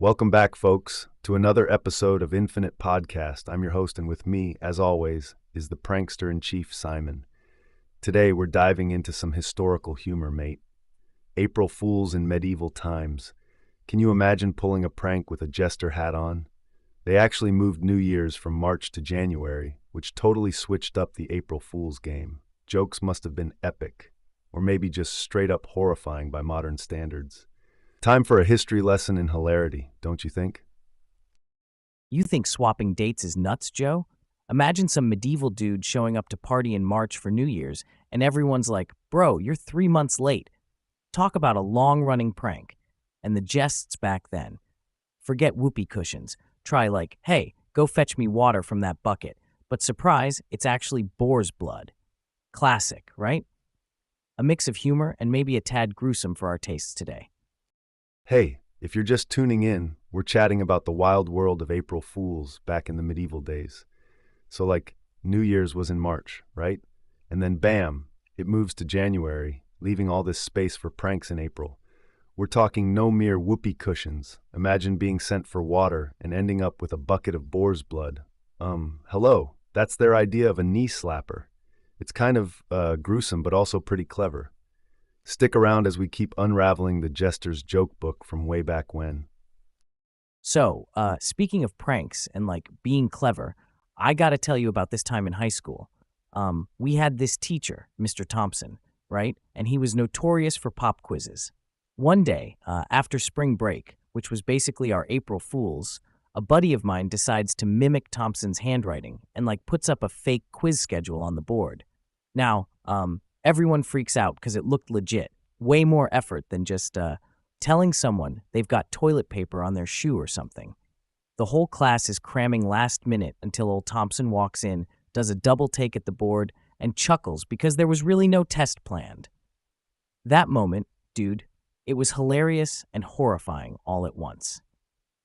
Welcome back, folks, to another episode of Infinite Podcast. I'm your host, and with me, as always, is the prankster-in-chief, Simon. Today, we're diving into some historical humor, mate. April Fools in medieval times. Can you imagine pulling a prank with a jester hat on? They actually moved New Year's from March to January, which totally switched up the April Fool's game. Jokes must have been epic, or maybe just straight-up horrifying by modern standards. Time for a history lesson in hilarity, don't you think? You think swapping dates is nuts, Joe? Imagine some medieval dude showing up to party in March for New Year's, and everyone's like, bro, you're 3 months late. Talk about a long-running prank. And the jests back then. Forget whoopee cushions. Try like, hey, go fetch me water from that bucket. But surprise, it's actually boar's blood. Classic, right? A mix of humor and maybe a tad gruesome for our tastes today. Hey, if you're just tuning in, we're chatting about the wild world of April Fools back in the medieval days. So like, New Year's was in March, right? And then bam, it moves to January, leaving all this space for pranks in April. We're talking no mere whoopee cushions. Imagine being sent for water and ending up with a bucket of boar's blood. Hello, that's their idea of a knee slapper. It's kind of gruesome, but also pretty clever. Stick around as we keep unraveling the jester's joke book from way back when. So, speaking of pranks and like being clever, I gotta tell you about this time in high school. We had this teacher, Mr. Thompson, right? And he was notorious for pop quizzes. One day, after spring break, which was basically our April Fools, a buddy of mine decides to mimic Thompson's handwriting and like puts up a fake quiz schedule on the board. Now, everyone freaks out because it looked legit. Way more effort than just telling someone they've got toilet paper on their shoe or something. The whole class is cramming last minute until old Thompson walks in, does a double take at the board, and chuckles because there was really no test planned. That moment, dude, it was hilarious and horrifying all at once.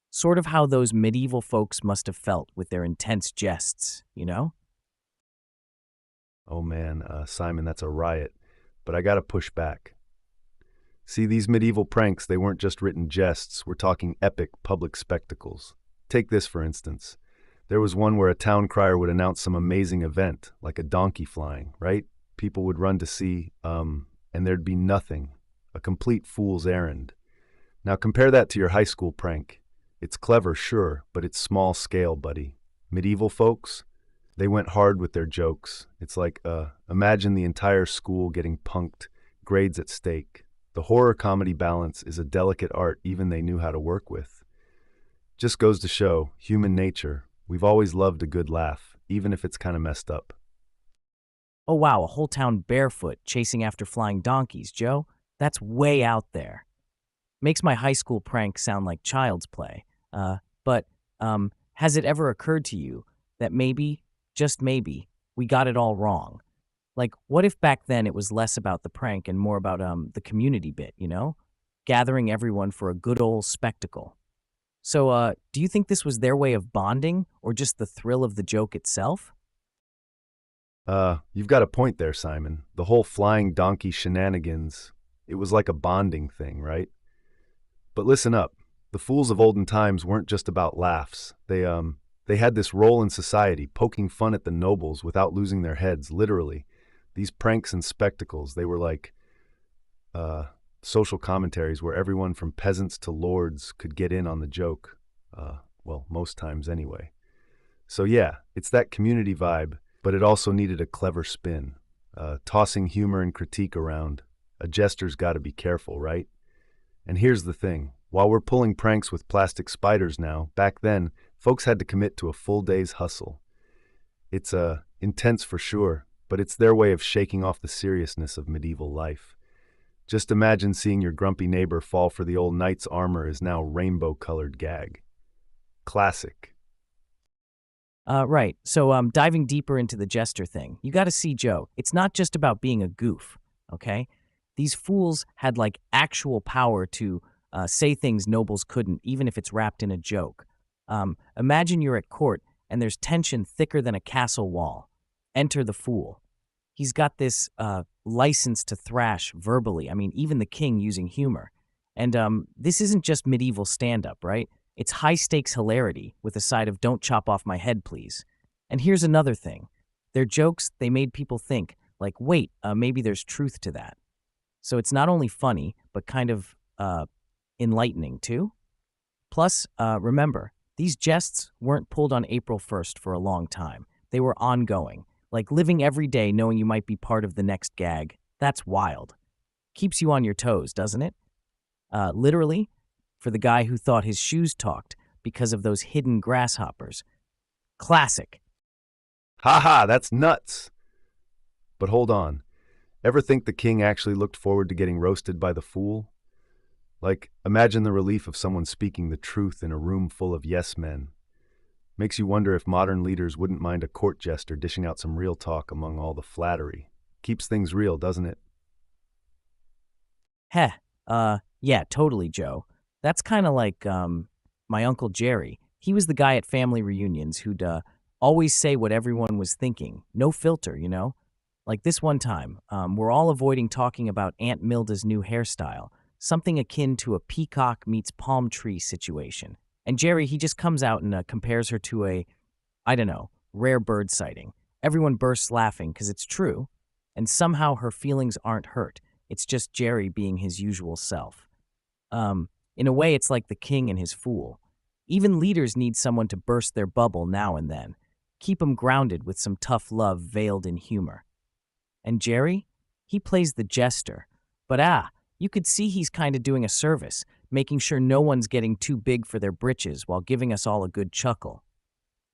Sort of how those medieval folks must have felt with their intense jests, you know? Oh man, Simon, that's a riot. But I gotta push back. See, these medieval pranks, they weren't just written jests. We're talking epic public spectacles. Take this, for instance. There was one where a town crier would announce some amazing event, like a donkey flying, right? People would run to see, and there'd be nothing. A complete fool's errand. Now compare that to your high school prank. It's clever, sure, but it's small scale, buddy. Medieval folks, they went hard with their jokes. It's like, imagine the entire school getting punked, grades at stake. The horror-comedy balance is a delicate art even they knew how to work with. Just goes to show, human nature, we've always loved a good laugh, even if it's kind of messed up. Oh wow, a whole town barefoot chasing after flying donkeys, Joe? That's way out there. Makes my high school prank sound like child's play. But has it ever occurred to you that maybe, just maybe, we got it all wrong? Like, what if back then it was less about the prank and more about the community bit, you know? Gathering everyone for a good old spectacle. So, do you think this was their way of bonding or just the thrill of the joke itself? You've got a point there, Simon. The whole flying donkey shenanigans, it was like a bonding thing, right? But listen up. The fools of olden times weren't just about laughs. They had this role in society, poking fun at the nobles without losing their heads, literally. These pranks and spectacles, they were like social commentaries where everyone from peasants to lords could get in on the joke. Well, most times anyway. So yeah, it's that community vibe, but it also needed a clever spin. Tossing humor and critique around. A jester's got to be careful, right? And here's the thing. While we're pulling pranks with plastic spiders now, back then, folks had to commit to a full day's hustle. It's intense for sure, but it's their way of shaking off the seriousness of medieval life. Just imagine seeing your grumpy neighbor fall for the old knight's armor is now rainbow-colored gag. Classic. Right. So, diving deeper into the jester thing, you gotta see, Joe, it's not just about being a goof, okay? These fools had, like, actual power to say things nobles couldn't, even if it's wrapped in a joke. Imagine you're at court, and there's tension thicker than a castle wall. Enter the fool. He's got this license to thrash verbally. I mean, even the king using humor. And this isn't just medieval stand-up, right? It's high-stakes hilarity with a side of "don't chop off my head, please." And here's another thing. Their jokes, they made people think, like, wait, maybe there's truth to that. So it's not only funny, but kind of enlightening, too. Plus, remember, these jests weren't pulled on April 1st for a long time. They were ongoing, like living every day knowing you might be part of the next gag. That's wild. Keeps you on your toes, doesn't it? Literally, for the guy who thought his shoes talked because of those hidden grasshoppers. Classic. Ha ha, that's nuts! But hold on. Ever think the king actually looked forward to getting roasted by the fool? Like, imagine the relief of someone speaking the truth in a room full of yes men. Makes you wonder if modern leaders wouldn't mind a court jester dishing out some real talk among all the flattery. Keeps things real, doesn't it? Heh, yeah, totally, Joe. That's kind of like, my Uncle Jerry. He was the guy at family reunions who'd, always say what everyone was thinking. No filter, you know? Like this one time, we're all avoiding talking about Aunt Milda's new hairstyle, something akin to a peacock meets palm tree situation. And Jerry, he just comes out and compares her to a, I don't know, rare bird sighting. Everyone bursts laughing because it's true, and somehow her feelings aren't hurt. It's just Jerry being his usual self. In a way, it's like the king and his fool. Even leaders need someone to burst their bubble now and then. Keep 'em grounded with some tough love veiled in humor. And Jerry? He plays the jester. But you could see he's kind of doing a service, making sure no one's getting too big for their britches while giving us all a good chuckle.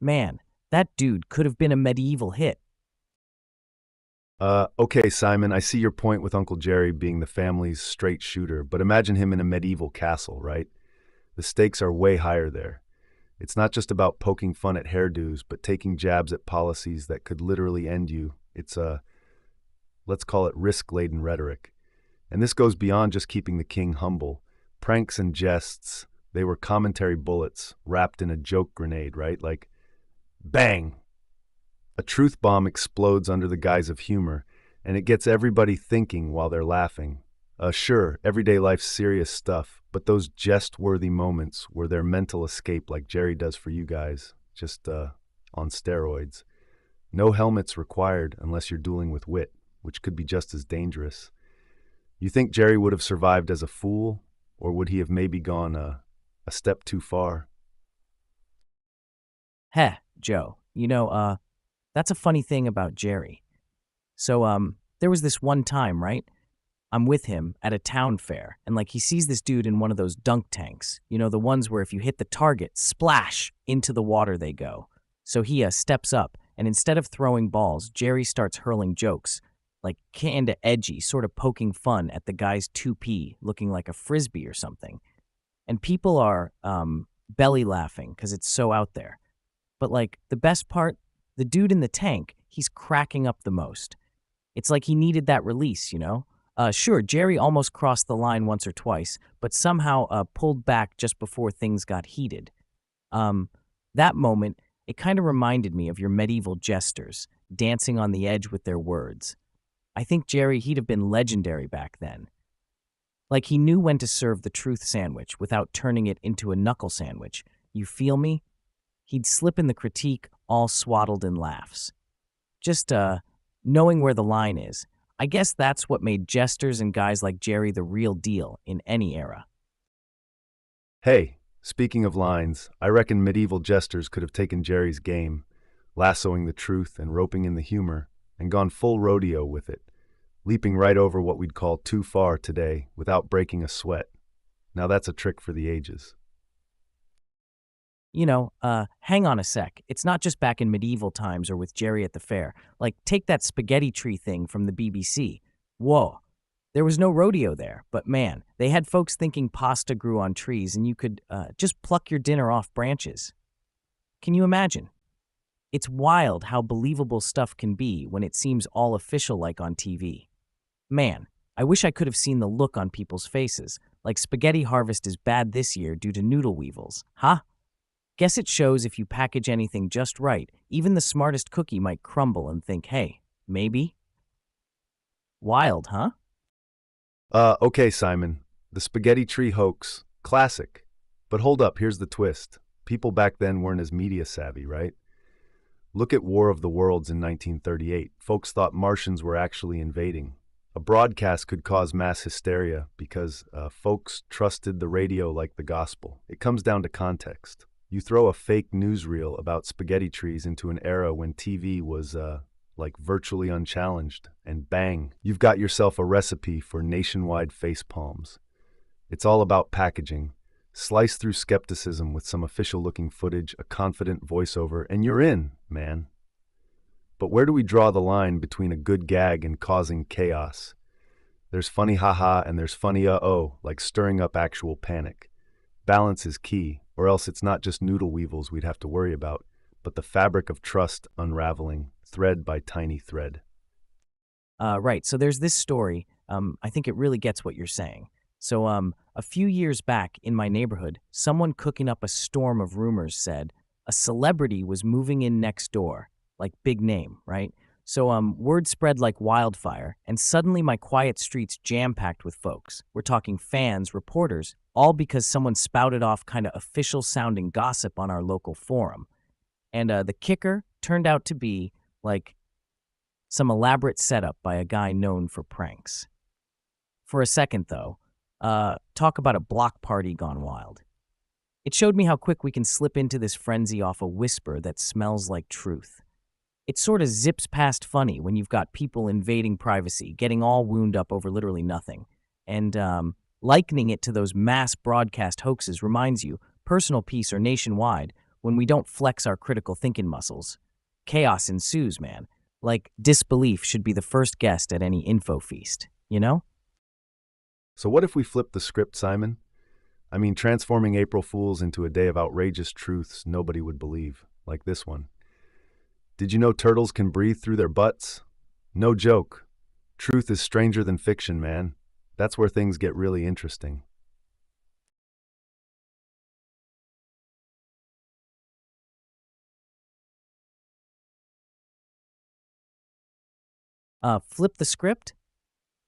Man, that dude could have been a medieval hit. Okay, Simon, I see your point with Uncle Jerry being the family's straight shooter, but imagine him in a medieval castle, right? The stakes are way higher there. It's not just about poking fun at hairdos, but taking jabs at policies that could literally end you. It's let's call it risk-laden rhetoric. And this goes beyond just keeping the king humble. Pranks and jests, they were commentary bullets wrapped in a joke grenade, right? Like, bang! A truth bomb explodes under the guise of humor, and it gets everybody thinking while they're laughing. Sure, everyday life's serious stuff, but those jest-worthy moments were their mental escape like Jerry does for you guys, just on steroids. No helmets required unless you're dueling with wit, which could be just as dangerous. You think Jerry would have survived as a fool, or would he have maybe gone a step too far? Heh, Joe. That's a funny thing about Jerry. So, there was this one time, right? I'm with him at a town fair, and like he sees this dude in one of those dunk tanks. You know, the ones where if you hit the target, splash, into the water they go. So he steps up, and instead of throwing balls, Jerry starts hurling jokes, like kinda edgy, sort of poking fun at the guy's 2P looking like a frisbee or something. And people are belly laughing because it's so out there. But like the best part, the dude in the tank, he's cracking up the most. It's like he needed that release, you know? Sure, Jerry almost crossed the line once or twice, but somehow pulled back just before things got heated. That moment, it kind of reminded me of your medieval jesters, dancing on the edge with their words. I think Jerry, he'd have been legendary back then. Like he knew when to serve the truth sandwich without turning it into a knuckle sandwich. You feel me? He'd slip in the critique all swaddled in laughs. Just, knowing where the line is. I guess that's what made jesters and guys like Jerry the real deal in any era. Hey, speaking of lines, I reckon medieval jesters could have taken Jerry's game, lassoing the truth and roping in the humor, and gone full rodeo with it, leaping right over what we'd call too far today without breaking a sweat. Now that's a trick for the ages. Hang on a sec. It's not just back in medieval times or with Jerry at the fair. Like, take that spaghetti tree thing from the BBC. Whoa. There was no rodeo there, but man, they had folks thinking pasta grew on trees and you could just pluck your dinner off branches. Can you imagine? It's wild how believable stuff can be when it seems all official like on TV. Man, I wish I could have seen the look on people's faces, like spaghetti harvest is bad this year due to noodle weevils. Huh? Guess it shows if you package anything just right, even the smartest cookie might crumble and think, hey, maybe? Wild, huh? Okay, Simon. The spaghetti tree hoax. Classic. But hold up, here's the twist. People back then weren't as media savvy, right? Look at War of the Worlds in 1938. Folks thought Martians were actually invading. A broadcast could cause mass hysteria because folks trusted the radio like the gospel. It comes down to context. You throw a fake newsreel about spaghetti trees into an era when TV was like virtually unchallenged, and bang, you've got yourself a recipe for nationwide face palms. It's all about packaging. Slice through skepticism with some official-looking footage, a confident voiceover, and you're in, man. But where do we draw the line between a good gag and causing chaos? There's funny haha and there's funny uh-oh, like stirring up actual panic. Balance is key, or else it's not just noodle weevils we'd have to worry about, but the fabric of trust unraveling, thread by tiny thread. Right, so there's this story. I think it really gets what you're saying. So, a few years back in my neighborhood, someone cooking up a storm of rumors said a celebrity was moving in next door, like big name, right? So, word spread like wildfire, and suddenly my quiet streets jam-packed with folks. We're talking fans, reporters, all because someone spouted off kind of official-sounding gossip on our local forum. And the kicker turned out to be, like, some elaborate setup by a guy known for pranks. For a second, though, talk about a block party gone wild. It showed me how quick we can slip into this frenzy off a whisper that smells like truth. It sort of zips past funny when you've got people invading privacy, getting all wound up over literally nothing. And likening it to those mass broadcast hoaxes reminds you, personal peace or nationwide, when we don't flex our critical thinking muscles, chaos ensues, man. Like, disbelief should be the first guest at any info feast, you know? So what if we flip the script, Simon? I mean, transforming April Fools into a day of outrageous truths nobody would believe, like this one. Did you know turtles can breathe through their butts? No joke. Truth is stranger than fiction, man. That's where things get really interesting. Flip the script?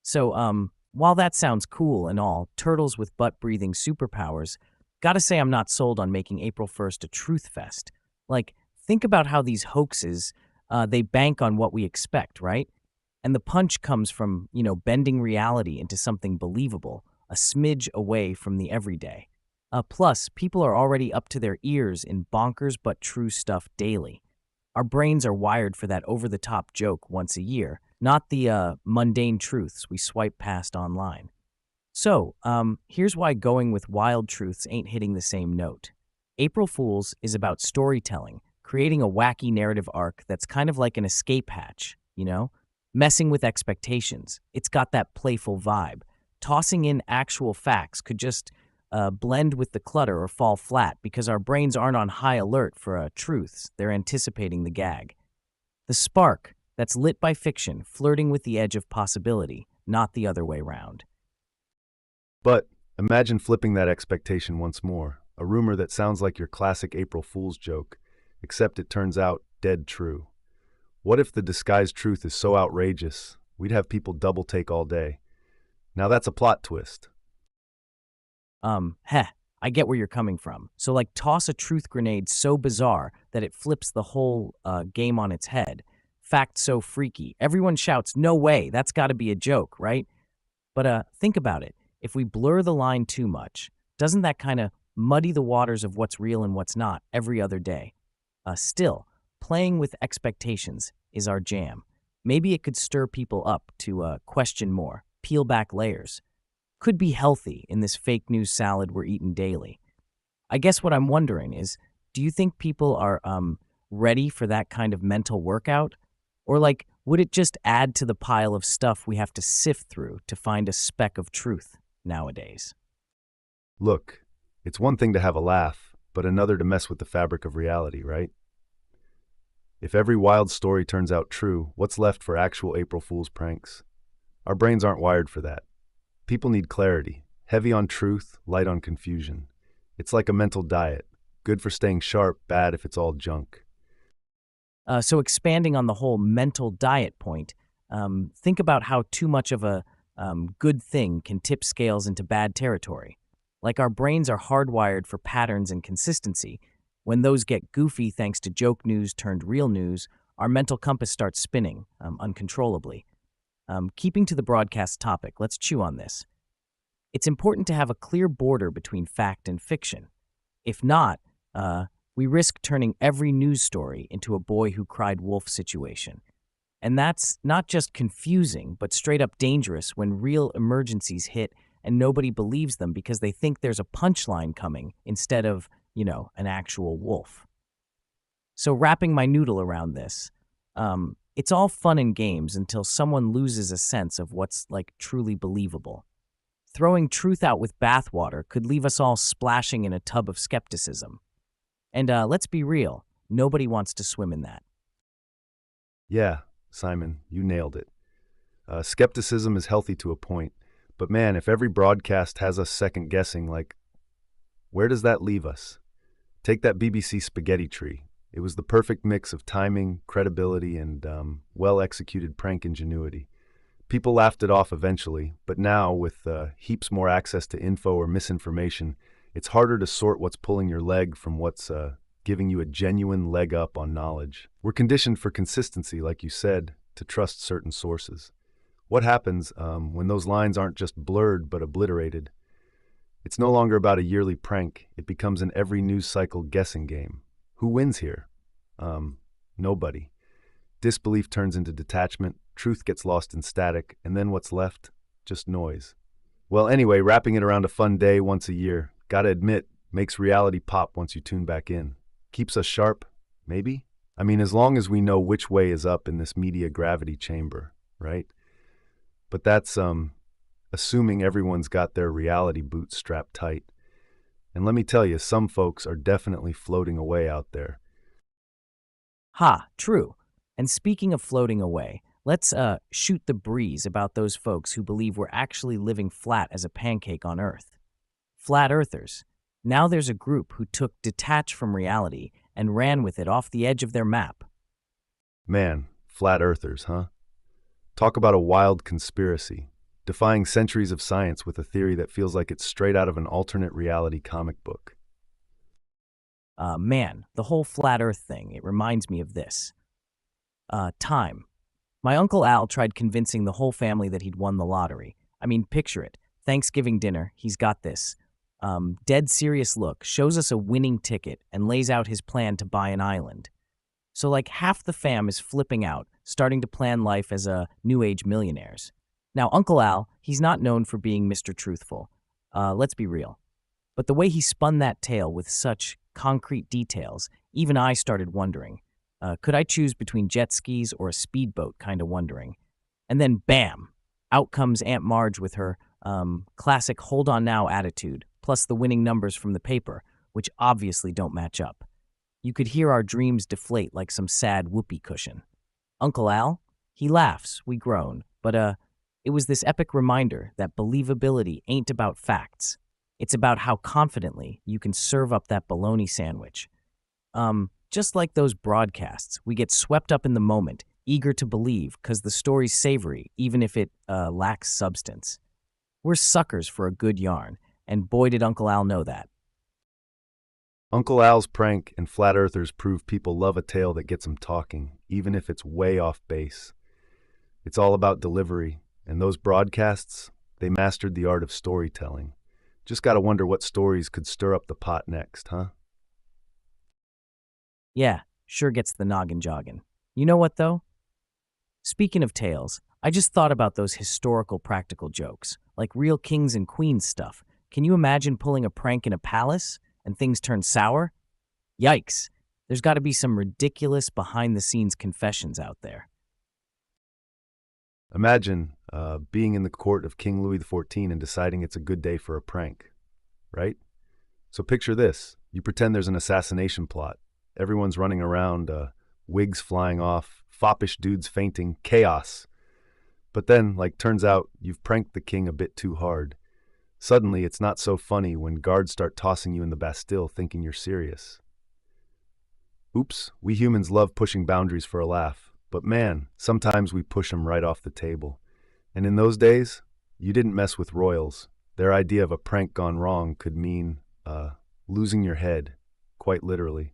So, while that sounds cool and all, turtles with butt-breathing superpowers, gotta say I'm not sold on making April 1st a truth fest. Like, think about how these hoaxes, they bank on what we expect, right? And the punch comes from, bending reality into something believable, a smidge away from the everyday. Plus, people are already up to their ears in bonkers but true stuff daily. Our brains are wired for that over-the-top joke once a year, not the mundane truths we swipe past online. So, here's why going with wild truths ain't hitting the same note. April Fools is about storytelling, creating a wacky narrative arc that's kind of like an escape hatch, messing with expectations. It's got that playful vibe. Tossing in actual facts could just blend with the clutter or fall flat because our brains aren't on high alert for truths. They're anticipating the gag. The spark that's lit by fiction flirting with the edge of possibility, not the other way round. But imagine flipping that expectation once more. A rumor that sounds like your classic April Fool's joke, except it turns out dead true. What if the disguised truth is so outrageous, we'd have people double take all day? Now that's a plot twist. I get where you're coming from. So, like, toss a truth grenade so bizarre that it flips the whole game on its head. Fact so freaky. Everyone shouts, "No way, that's gotta be a joke," right? But think about it. If we blur the line too much, doesn't that kind of muddy the waters of what's real and what's not every other day? Still, playing with expectations is our jam. Maybe it could stir people up to question more, peel back layers. Could be healthy in this fake news salad we're eating daily. I guess what I'm wondering is, do you think people are ready for that kind of mental workout? Or, like, would it just add to the pile of stuff we have to sift through to find a speck of truth nowadays? Look, it's one thing to have a laugh, but another to mess with the fabric of reality, right? If every wild story turns out true, what's left for actual April Fool's pranks? Our brains aren't wired for that. People need clarity, heavy on truth, light on confusion. It's like a mental diet, good for staying sharp, bad if it's all junk. So expanding on the whole mental diet point, think about how too much of a good thing can tip scales into bad territory. Like our brains are hardwired for patterns and consistency. When those get goofy thanks to joke news turned real news, our mental compass starts spinning uncontrollably. Keeping to the broadcast topic, let's chew on this. It's important to have a clear border between fact and fiction. If not, we risk turning every news story into a boy who cried wolf situation. And that's not just confusing, but straight up dangerous when real emergencies hit and nobody believes them because they think there's a punchline coming instead of, an actual wolf. So wrapping my noodle around this, it's all fun and games until someone loses a sense of what's like truly believable. Throwing truth out with bathwater could leave us all splashing in a tub of skepticism. And let's be real, nobody wants to swim in that. Yeah, Simon, you nailed it. Skepticism is healthy to a point, but man, if every broadcast has us second guessing, like, where does that leave us? Take that BBC spaghetti tree. It was the perfect mix of timing, credibility, and well-executed prank ingenuity. People laughed it off eventually, but now, with heaps more access to info or misinformation, it's harder to sort what's pulling your leg from what's giving you a genuine leg up on knowledge. We're conditioned for consistency, like you said, to trust certain sources. What happens when those lines aren't just blurred but obliterated? It's no longer about a yearly prank. It becomes an every news cycle guessing game. Who wins here? Nobody. Disbelief turns into detachment, truth gets lost in static, and then what's left? Just noise. Well, anyway, wrapping it around a fun day once a year, gotta admit, makes reality pop once you tune back in. Keeps us sharp, maybe? I mean, as long as we know which way is up in this media gravity chamber, right? But that's, assuming everyone's got their reality boots strapped tight. And let me tell you, some folks are definitely floating away out there. Ha, true. And speaking of floating away, let's shoot the breeze about those folks who believe we're actually living flat as a pancake on Earth. Flat Earthers. Now there's a group who took detach from reality and ran with it off the edge of their map. Man, flat earthers, huh? Talk about a wild conspiracy, defying centuries of science with a theory that feels like it's straight out of an alternate reality comic book. Man, the whole flat Earth thing, it reminds me of this. Time. My Uncle Al tried convincing the whole family that he'd won the lottery. I mean, picture it. Thanksgiving dinner, he's got this. Dead serious look, shows us a winning ticket, and lays out his plan to buy an island. So like half the fam is flipping out, starting to plan life as new age millionaires. Now, Uncle Al, he's not known for being Mr. Truthful. Let's be real. But the way he spun that tale with such concrete details, even I started wondering. Could I choose between jet skis or a speedboat, kind of wondering. And then bam, out comes Aunt Marge with her classic hold on now attitude, plus the winning numbers from the paper, which obviously don't match up. You could hear our dreams deflate like some sad whoopee cushion. Uncle Al, he laughs, we groan, but it was this epic reminder that believability ain't about facts. It's about how confidently you can serve up that bologna sandwich. Just like those broadcasts, we get swept up in the moment, eager to believe because the story's savory, even if it lacks substance. We're suckers for a good yarn, and boy did Uncle Al know that. Uncle Al's prank and flat earthers prove people love a tale that gets them talking, even if it's way off base. It's all about delivery, and those broadcasts, they mastered the art of storytelling. Just gotta wonder what stories could stir up the pot next, huh? Yeah, sure gets the noggin jogging. You know what, though? Speaking of tales, I just thought about those historical practical jokes, like real kings and queens stuff. Can you imagine pulling a prank in a palace and things turn sour? Yikes. There's got to be some ridiculous behind-the-scenes confessions out there. Imagine being in the court of King Louis XIV and deciding it's a good day for a prank, right? So picture this. You pretend there's an assassination plot. Everyone's running around, wigs flying off, foppish dudes fainting, chaos. But then, turns out you've pranked the king a bit too hard. Suddenly, it's not so funny when guards start tossing you in the Bastille thinking you're serious. Oops, we humans love pushing boundaries for a laugh. But man, sometimes we push them right off the table. And in those days, you didn't mess with royals. Their idea of a prank gone wrong could mean losing your head, quite literally.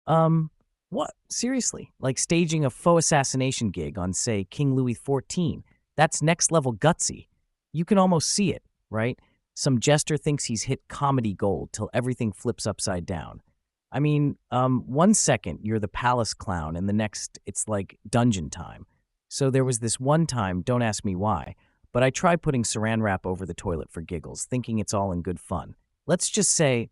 Um, what? Seriously? Like staging a faux assassination gig on, say, King Louis XIV. That's next level gutsy. You can almost see it, right? Some jester thinks he's hit comedy gold till everything flips upside down. I mean, 1 second you're the palace clown, and the next it's like dungeon time. So there was this one time, don't ask me why, but I tried putting saran wrap over the toilet for giggles, thinking it's all in good fun. Let's just say,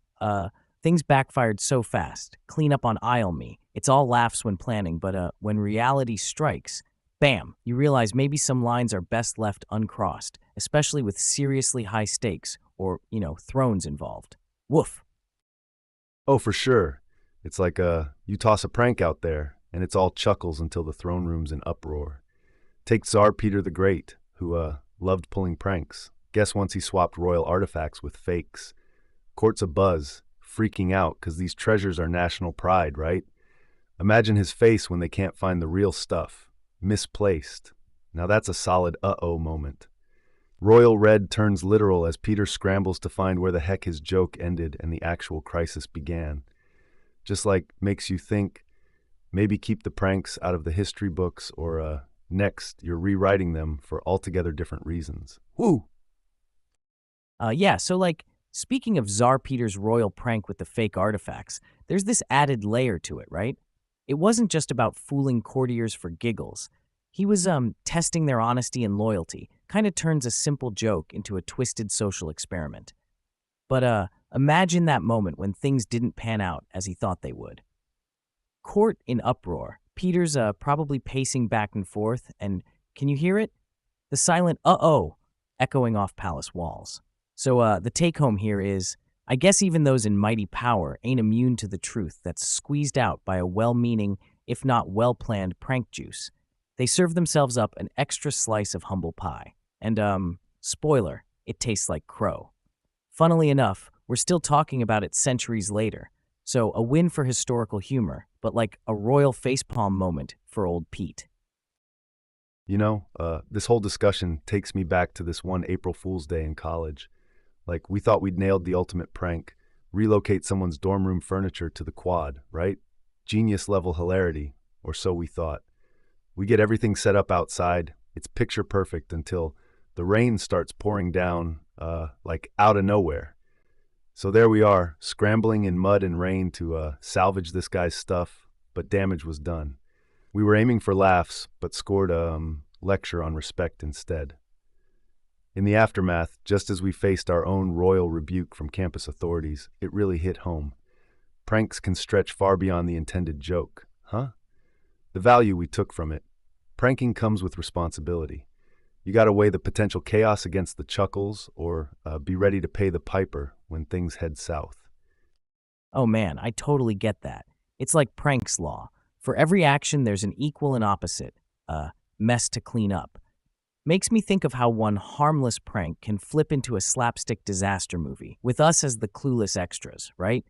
things backfired so fast. Clean up on aisle me. It's all laughs when planning, but when reality strikes, bam, you realize maybe some lines are best left uncrossed, especially with seriously high stakes or, thrones involved. Woof. Oh, for sure. It's like you toss a prank out there, and it's all chuckles until the throne room's in uproar. Take Tsar Peter the Great, who loved pulling pranks. Guess once he swapped royal artifacts with fakes. Court's abuzz, freaking out because these treasures are national pride, right? Imagine his face when they can't find the real stuff. Misplaced. Now that's a solid uh-oh moment. Royal red turns literal as Peter scrambles to find where the heck his joke ended and the actual crisis began. Just like makes you think, maybe keep the pranks out of the history books or next you're rewriting them for altogether different reasons. Woo! Yeah, so like, speaking of Tsar Peter's royal prank with the fake artifacts, there's this added layer to it, right? It wasn't just about fooling courtiers for giggles. He was testing their honesty and loyalty, kind of turns a simple joke into a twisted social experiment. But imagine that moment when things didn't pan out as he thought they would. Court in uproar. Peter's probably pacing back and forth, and can you hear it? The silent uh-oh echoing off palace walls. So the take-home here is, I guess even those in mighty power ain't immune to the truth that's squeezed out by a well-meaning, if not well-planned prank juice. They serve themselves up an extra slice of humble pie. And, spoiler, it tastes like crow. Funnily enough, we're still talking about it centuries later. So a win for historical humor, but like a royal facepalm moment for old Pete. This whole discussion takes me back to this one April Fool's Day in college. Like, we thought we'd nailed the ultimate prank, relocate someone's dorm room furniture to the quad, right? Genius level hilarity, or so we thought. We get everything set up outside. It's picture perfect until the rain starts pouring down, like out of nowhere. So there we are, scrambling in mud and rain to salvage this guy's stuff, but damage was done. We were aiming for laughs, but scored a lecture on respect instead. In the aftermath, just as we faced our own royal rebuke from campus authorities, it really hit home. Pranks can stretch far beyond the intended joke, huh? The value we took from it. Pranking comes with responsibility. You gotta weigh the potential chaos against the chuckles or be ready to pay the piper when things head south. Oh man, I totally get that. It's like Prank's law. For every action, there's an equal and opposite, mess to clean up. Makes me think of how one harmless prank can flip into a slapstick disaster movie, with us as the clueless extras, right?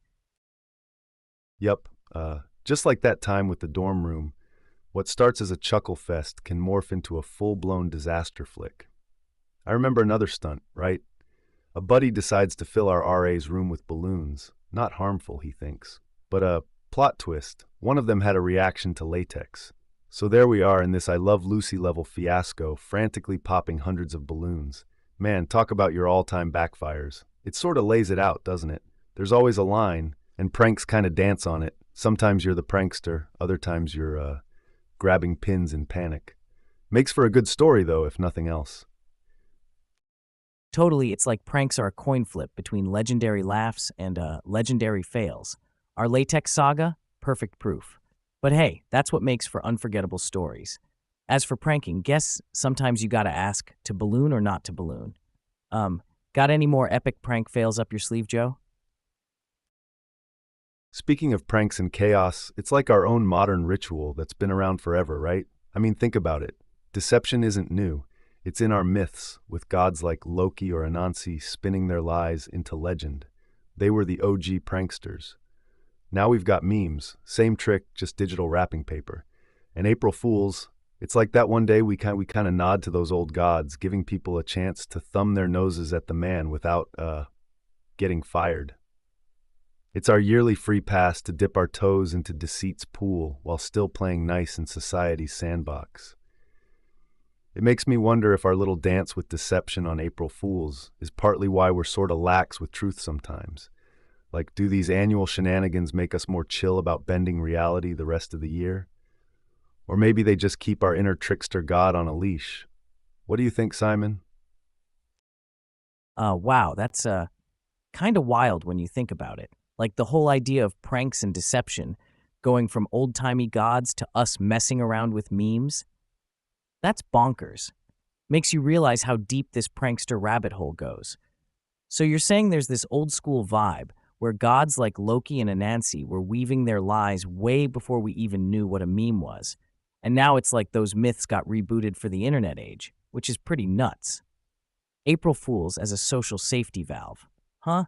Yep, just like that time with the dorm room, what starts as a chuckle fest can morph into a full-blown disaster flick. I remember another stunt, right? A buddy decides to fill our RA's room with balloons. Not harmful, he thinks. But a plot twist, one of them had a reaction to latex. So there we are in this I Love Lucy level fiasco, frantically popping hundreds of balloons. Man, talk about your all-time backfires. It sort of lays it out, doesn't it? There's always a line, and pranks kind of dance on it. Sometimes you're the prankster, other times you're grabbing pins in panic. Makes for a good story, though, if nothing else. Totally, it's like pranks are a coin flip between legendary laughs and legendary fails. Our latex saga? Perfect proof. But hey, that's what makes for unforgettable stories. As for pranking, guess sometimes you gotta ask, to balloon or not to balloon? Got any more epic prank fails up your sleeve, Joe? Speaking of pranks and chaos, it's like our own modern ritual that's been around forever, right? I mean, think about it. Deception isn't new. It's in our myths, with gods like Loki or Anansi spinning their lies into legend. They were the OG pranksters. Now we've got memes, same trick, just digital wrapping paper. And April Fools, It's like that one day we kind of nod to those old gods, giving people a chance to thumb their noses at the man without getting fired. It's our yearly free pass to dip our toes into deceit's pool while still playing nice in society's sandbox. It makes me wonder if our little dance with deception on April Fools is partly why we're sort of lax with truth sometimes. Like, do these annual shenanigans make us more chill about bending reality the rest of the year? Or maybe they just keep our inner trickster god on a leash. What do you think, Simon? Wow, that's kind of wild when you think about it. Like the whole idea of pranks and deception, going from old-timey gods to us messing around with memes. That's bonkers. Makes you realize how deep this prankster rabbit hole goes. So you're saying there's this old school vibe where gods like Loki and Anansi were weaving their lies way before we even knew what a meme was. And now it's like those myths got rebooted for the internet age, which is pretty nuts. April Fools as a social safety valve. Huh?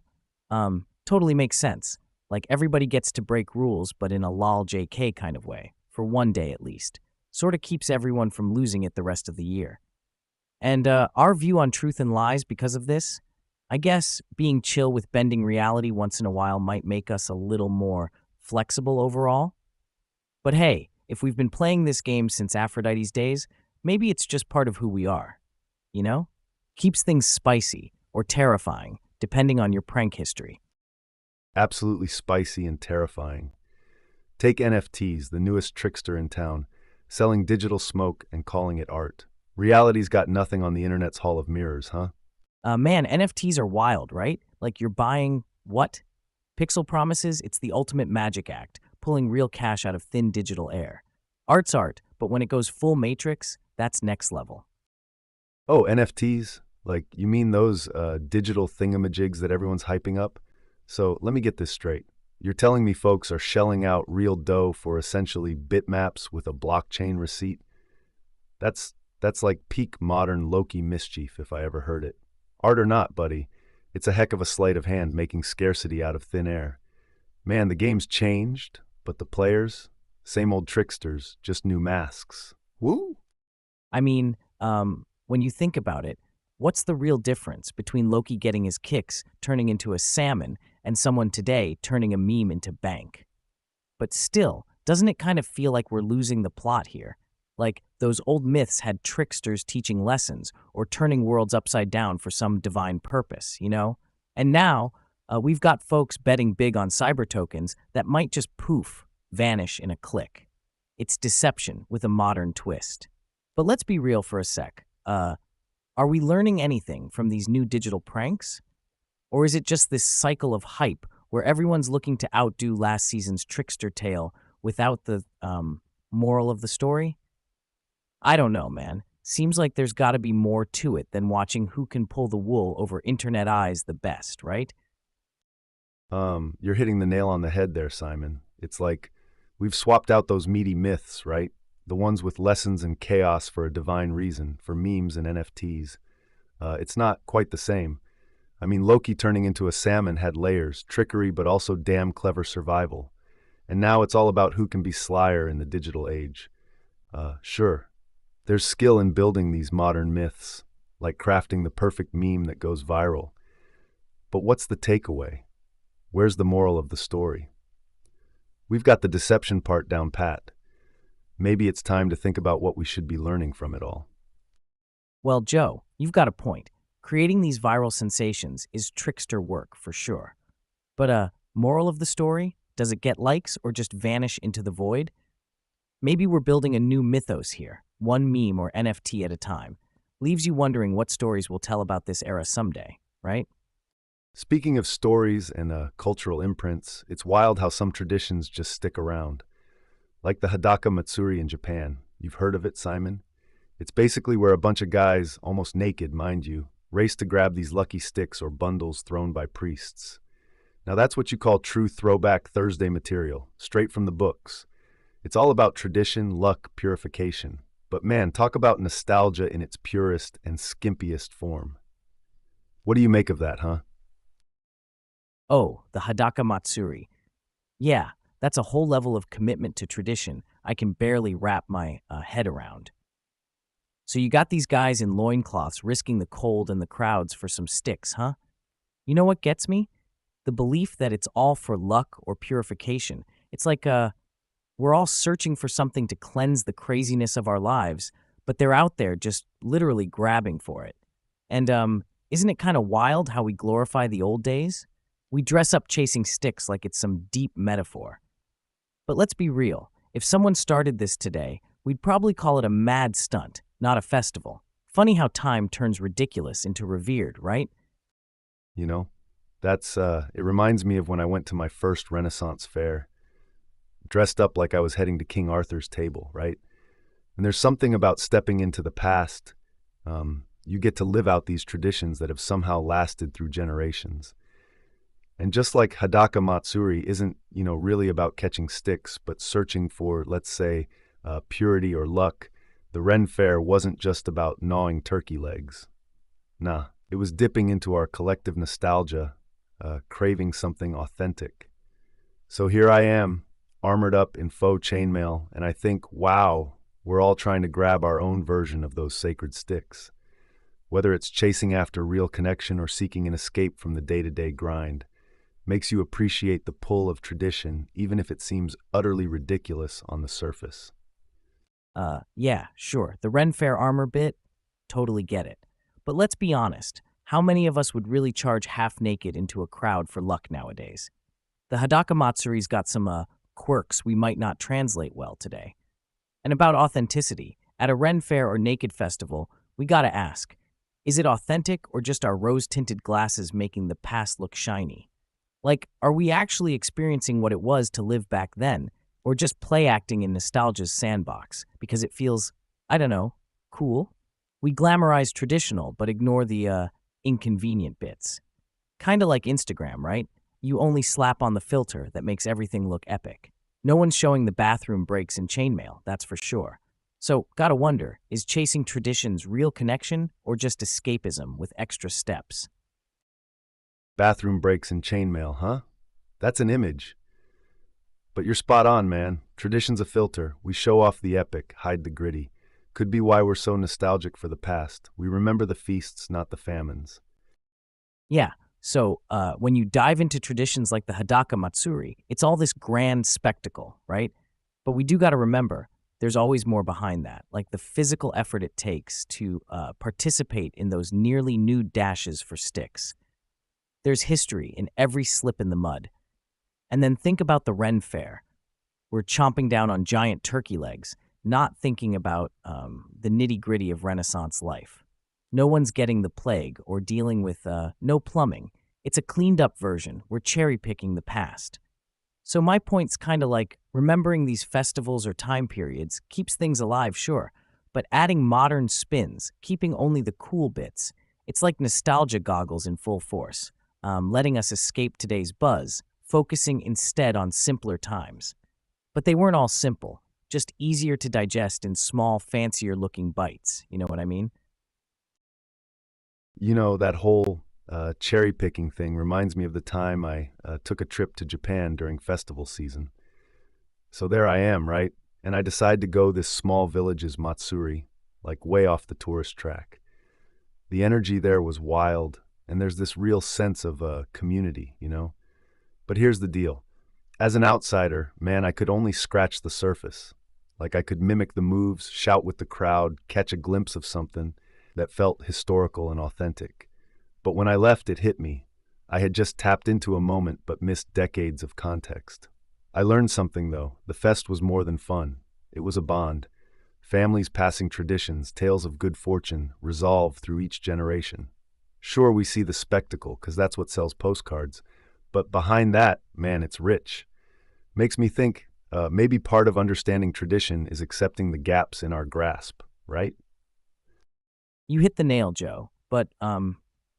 Totally makes sense. Like everybody gets to break rules, but in a lol JK kind of way, for one day at least. Sort of keeps everyone from losing it the rest of the year. And our view on truth and lies because of this, I guess being chill with bending reality once in a while might make us a little more flexible overall. But hey, if we've been playing this game since Aphrodite's days, maybe it's just part of who we are, you know? Keeps things spicy or terrifying, depending on your prank history. Absolutely spicy and terrifying. Take NFTs, the newest trickster in town, selling digital smoke and calling it art. Reality's got nothing on the internet's Hall of Mirrors, huh? Man, NFTs are wild, right? Like you're buying what? Pixel promises it's the ultimate magic act, pulling real cash out of thin digital air. Art's art, but when it goes full matrix, that's next level. Oh, NFTs? Like, you mean those digital thingamajigs that everyone's hyping up? So let me get this straight. You're telling me folks are shelling out real dough for essentially bitmaps with a blockchain receipt? That's like peak modern Loki mischief if I ever heard it. Art or not, buddy, it's a heck of a sleight of hand making scarcity out of thin air. Man, the game's changed, but the players, same old tricksters, just new masks. Woo! I mean, when you think about it, what's the real difference between Loki getting his kicks turning into a salmon and someone today turning a meme into bank? But still, doesn't it kind of feel like we're losing the plot here? Like those old myths had tricksters teaching lessons or turning worlds upside down for some divine purpose, you know? And now, we've got folks betting big on cyber tokens that might just poof, vanish in a click. It's deception with a modern twist. But let's be real for a sec. Are we learning anything from these new digital pranks? Or is it just this cycle of hype where everyone's looking to outdo last season's trickster tale without the moral of the story? I don't know, man. Seems like there's got to be more to it than watching who can pull the wool over internet eyes the best, right? You're hitting the nail on the head there, Simon. It's like we've swapped out those meaty myths, right? The ones with lessons and chaos for a divine reason, for memes and NFTs. It's not quite the same. I mean, Loki turning into a salmon had layers, trickery, but also damn clever survival. And now it's all about who can be slyer in the digital age. Sure, there's skill in building these modern myths, like crafting the perfect meme that goes viral. But what's the takeaway? Where's the moral of the story? We've got the deception part down pat. Maybe it's time to think about what we should be learning from it all. Well, Joe, you've got a point. Creating these viral sensations is trickster work for sure. But moral of the story? Does it get likes or just vanish into the void? Maybe we're building a new mythos here, one meme or NFT at a time. Leaves you wondering what stories we'll tell about this era someday, right? Speaking of stories and cultural imprints, it's wild how some traditions just stick around. Like the Hadaka Matsuri in Japan. You've heard of it, Simon? It's basically where a bunch of guys, almost naked, mind you, race to grab these lucky sticks or bundles thrown by priests. Now that's what you call true throwback Thursday material, straight from the books. It's all about tradition, luck, purification. But man, talk about nostalgia in its purest and skimpiest form. What do you make of that, huh? Oh, the Hadaka Matsuri. Yeah, that's a whole level of commitment to tradition I can barely wrap my head around. So you got these guys in loincloths risking the cold and the crowds for some sticks, huh? You know what gets me? The belief that it's all for luck or purification. It's like we're all searching for something to cleanse the craziness of our lives, but they're out there just literally grabbing for it. And isn't it kind of wild how we glorify the old days? We dress up chasing sticks like it's some deep metaphor. But let's be real. If someone started this today, we'd probably call it a mad stunt, not a festival. Funny how time turns ridiculous into revered, right? You know, it reminds me of when I went to my first Renaissance fair, dressed up like I was heading to King Arthur's table, right? And there's something about stepping into the past. You get to live out these traditions that have somehow lasted through generations. And just like Hadaka Matsuri isn't, really about catching sticks, but searching for, let's say, purity or luck, the Ren Fair wasn't just about gnawing turkey legs. Nah, it was dipping into our collective nostalgia, craving something authentic. So here I am, armored up in faux chainmail, and I think, wow, we're all trying to grab our own version of those sacred sticks. Whether it's chasing after real connection or seeking an escape from the day-to-day grind, makes you appreciate the pull of tradition, even if it seems utterly ridiculous on the surface. Yeah, sure. The Ren Fair armor bit, totally get it. But let's be honest, how many of us would really charge half naked into a crowd for luck nowadays? The Hadaka Matsuri's got some quirks we might not translate well today. And about authenticity, at a Ren Fair or Naked Festival, we gotta ask, is it authentic or just our rose-tinted glasses making the past look shiny? Like, are we actually experiencing what it was to live back then, or just play acting in nostalgia's sandbox because it feels, I don't know, cool? We glamorize traditional but ignore the inconvenient bits. Kinda like Instagram, right? You only slap on the filter that makes everything look epic. No one's showing the bathroom breaks in chainmail, that's for sure. So, gotta wonder, is chasing traditions real connection or just escapism with extra steps? Bathroom breaks and chainmail, huh? That's an image. But you're spot on, man. Tradition's a filter. We show off the epic, hide the gritty. Could be why we're so nostalgic for the past. We remember the feasts, not the famines. Yeah, so when you dive into traditions like the Hadaka Matsuri, it's all this grand spectacle, right? But we do gotta remember, there's always more behind that, like the physical effort it takes to participate in those nearly nude dashes for sticks. There's history in every slip in the mud. And then think about the Ren Fair. We're chomping down on giant turkey legs, not thinking about the nitty-gritty of Renaissance life. No one's getting the plague or dealing with no plumbing. It's a cleaned-up version. We're cherry-picking the past. So my point's kind of like remembering these festivals or time periods keeps things alive, sure, but adding modern spins, keeping only the cool bits, it's like nostalgia goggles in full force, letting us escape today's buzz, focusing instead on simpler times. But they weren't all simple, just easier to digest in small, fancier-looking bites, you know what I mean? That whole cherry picking thing reminds me of the time I took a trip to Japan during festival season. So there I am, right? And I decide to go this small village's Matsuri, like way off the tourist track. The energy there was wild, and there's this real sense of community. But here's the deal. As an outsider, man, I could only scratch the surface. Like I could mimic the moves, shout with the crowd, catch a glimpse of something that felt historical and authentic. But when I left, it hit me. I had just tapped into a moment but missed decades of context. I learned something, though. The fest was more than fun. It was a bond. Families passing traditions, tales of good fortune, resolve through each generation. Sure, we see the spectacle, because that's what sells postcards. But behind that, man, it's rich. Makes me think maybe part of understanding tradition is accepting the gaps in our grasp, right? You hit the nail, Joe, but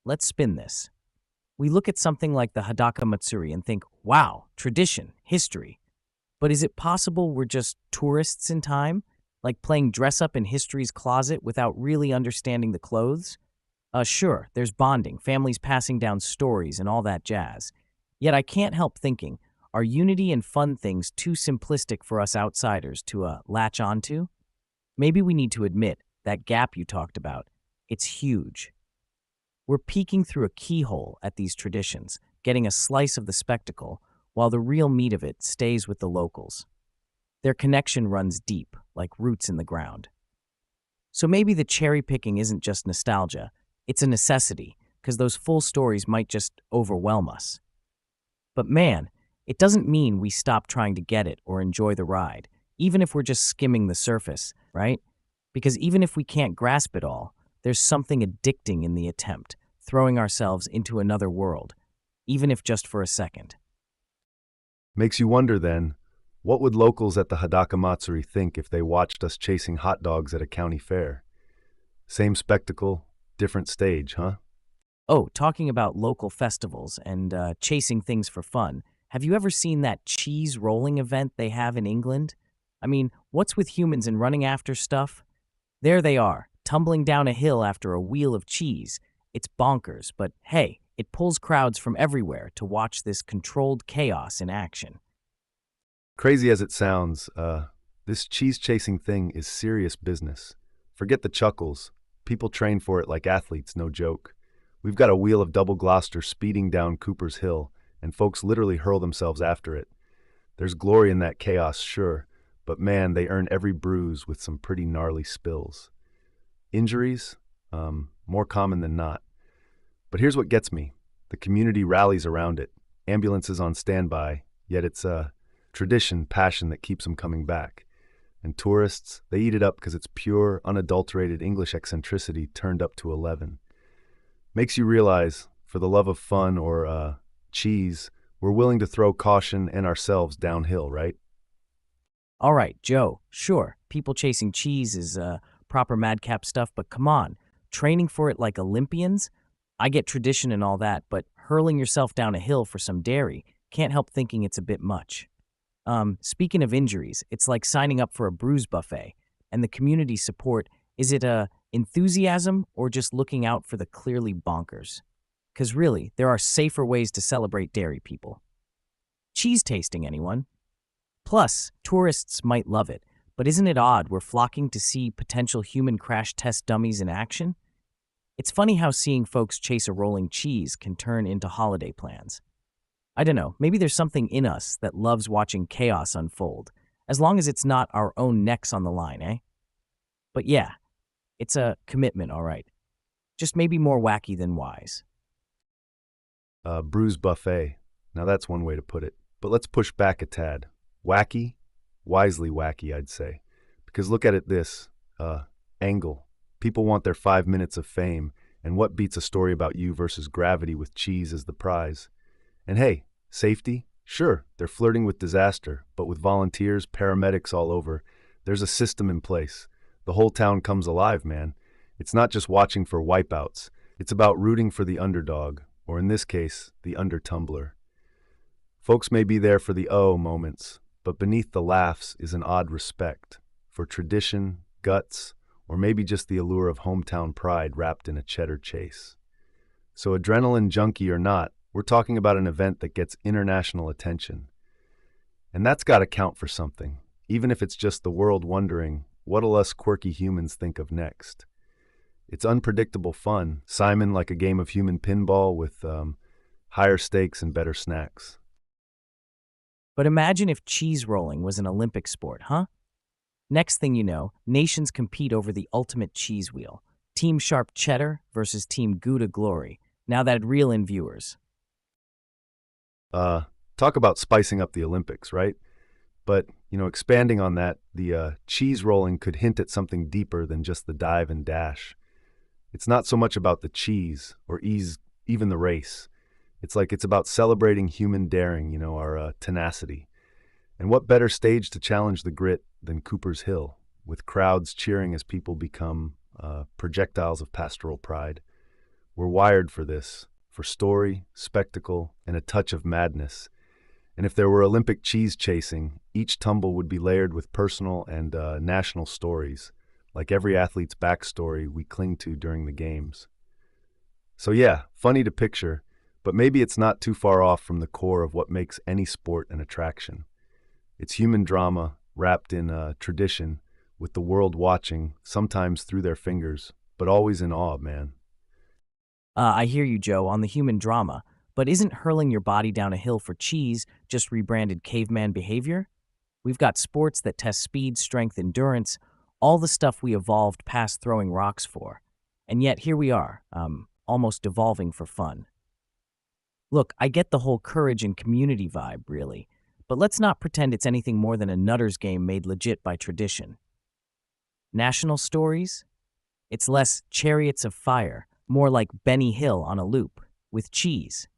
let's spin this. We look at something like the Hadaka Matsuri and think, wow, tradition, history. But is it possible we're just tourists in time? Like playing dress up in history's closet without really understanding the clothes? Sure, there's bonding, families passing down stories and all that jazz. Yet I can't help thinking, are unity and fun things too simplistic for us outsiders to latch onto? Maybe we need to admit, that gap you talked about, it's huge. We're peeking through a keyhole at these traditions, getting a slice of the spectacle, while the real meat of it stays with the locals. Their connection runs deep, like roots in the ground. So maybe the cherry picking isn't just nostalgia, it's a necessity, because those full stories might just overwhelm us. But man, it doesn't mean we stop trying to get it or enjoy the ride, even if we're just skimming the surface, right? Because even if we can't grasp it all, there's something addicting in the attempt, throwing ourselves into another world, even if just for a second. Makes you wonder then, what would locals at the Hadaka Matsuri think if they watched us chasing hot dogs at a county fair? Same spectacle, different stage, huh? Oh, talking about local festivals and chasing things for fun, have you ever seen that cheese rolling event they have in England? I mean, what's with humans and running after stuff? There they are, tumbling down a hill after a wheel of cheese. It's bonkers, but hey, it pulls crowds from everywhere to watch this controlled chaos in action. Crazy as it sounds, this cheese-chasing thing is serious business. Forget the chuckles. People train for it like athletes, no joke. We've got a wheel of double Gloucester speeding down Cooper's Hill, and folks literally hurl themselves after it. There's glory in that chaos, sure, but man, they earn every bruise with some pretty gnarly spills. Injuries? More common than not. But here's what gets me. The community rallies around it. Ambulances on standby, yet it's a tradition, passion that keeps them coming back. And tourists, they eat it up because it's pure, unadulterated English eccentricity turned up to 11. Makes you realize, for the love of fun or cheese, we're willing to throw caution and ourselves downhill, right? All right, Joe, sure, people chasing cheese is proper madcap stuff, but come on, training for it like Olympians? I get tradition and all that, but hurling yourself down a hill for some dairy, can't help thinking it's a bit much. Speaking of injuries, it's like signing up for a bruise buffet, and the community support, is it enthusiasm or just looking out for the clearly bonkers? Because really, there are safer ways to celebrate dairy people. Cheese tasting, anyone? Plus, tourists might love it, but isn't it odd we're flocking to see potential human crash test dummies in action? It's funny how seeing folks chase a rolling cheese can turn into holiday plans. I don't know, maybe there's something in us that loves watching chaos unfold, as long as it's not our own necks on the line, eh? But yeah, it's a commitment, all right. Just maybe more wacky than wise. Bruise buffet. Now that's one way to put it. But let's push back a tad. Wacky? Wisely wacky, I'd say. Because look at it this, angle. People want their 5 minutes of fame, and what beats a story about you versus gravity with cheese as the prize? And hey, safety? Sure, they're flirting with disaster, but with volunteers, paramedics all over, there's a system in place. The whole town comes alive, man. It's not just watching for wipeouts. It's about rooting for the underdog, or in this case, the undertumbler. Folks may be there for the oh moments, but beneath the laughs is an odd respect for tradition, guts, or maybe just the allure of hometown pride wrapped in a cheddar chase. So adrenaline junkie or not, we're talking about an event that gets international attention. And that's got to count for something, even if it's just the world wondering, what'll us quirky humans think of next? It's unpredictable fun, Simon, like a game of human pinball with higher stakes and better snacks. But imagine if cheese rolling was an Olympic sport, huh? Next thing you know, nations compete over the ultimate cheese wheel. Team Sharp Cheddar versus Team Gouda Glory. Now that'd reel in viewers. Talk about spicing up the Olympics, right? But, expanding on that, the cheese rolling could hint at something deeper than just the dive and dash. It's not so much about the cheese or even the race. It's about celebrating human daring, our tenacity. And what better stage to challenge the grit than Cooper's Hill, with crowds cheering as people become projectiles of pastoral pride. We're wired for this, for story, spectacle, and a touch of madness. And if there were Olympic cheese chasing, each tumble would be layered with personal and national stories, like every athlete's backstory we cling to during the games. So yeah, funny to picture, but maybe it's not too far off from the core of what makes any sport an attraction. It's human drama wrapped in tradition with the world watching, sometimes through their fingers, but always in awe, man. I hear you, Joe, on the human drama, but isn't hurling your body down a hill for cheese just rebranded caveman behavior? We've got sports that test speed, strength, endurance, all the stuff we evolved past throwing rocks for. And yet here we are, almost devolving for fun. Look, I get the whole courage and community vibe, really, but let's not pretend it's anything more than a nutter's game made legit by tradition. National stories? It's less Chariots of Fire, more like Benny Hill on a loop, with cheese.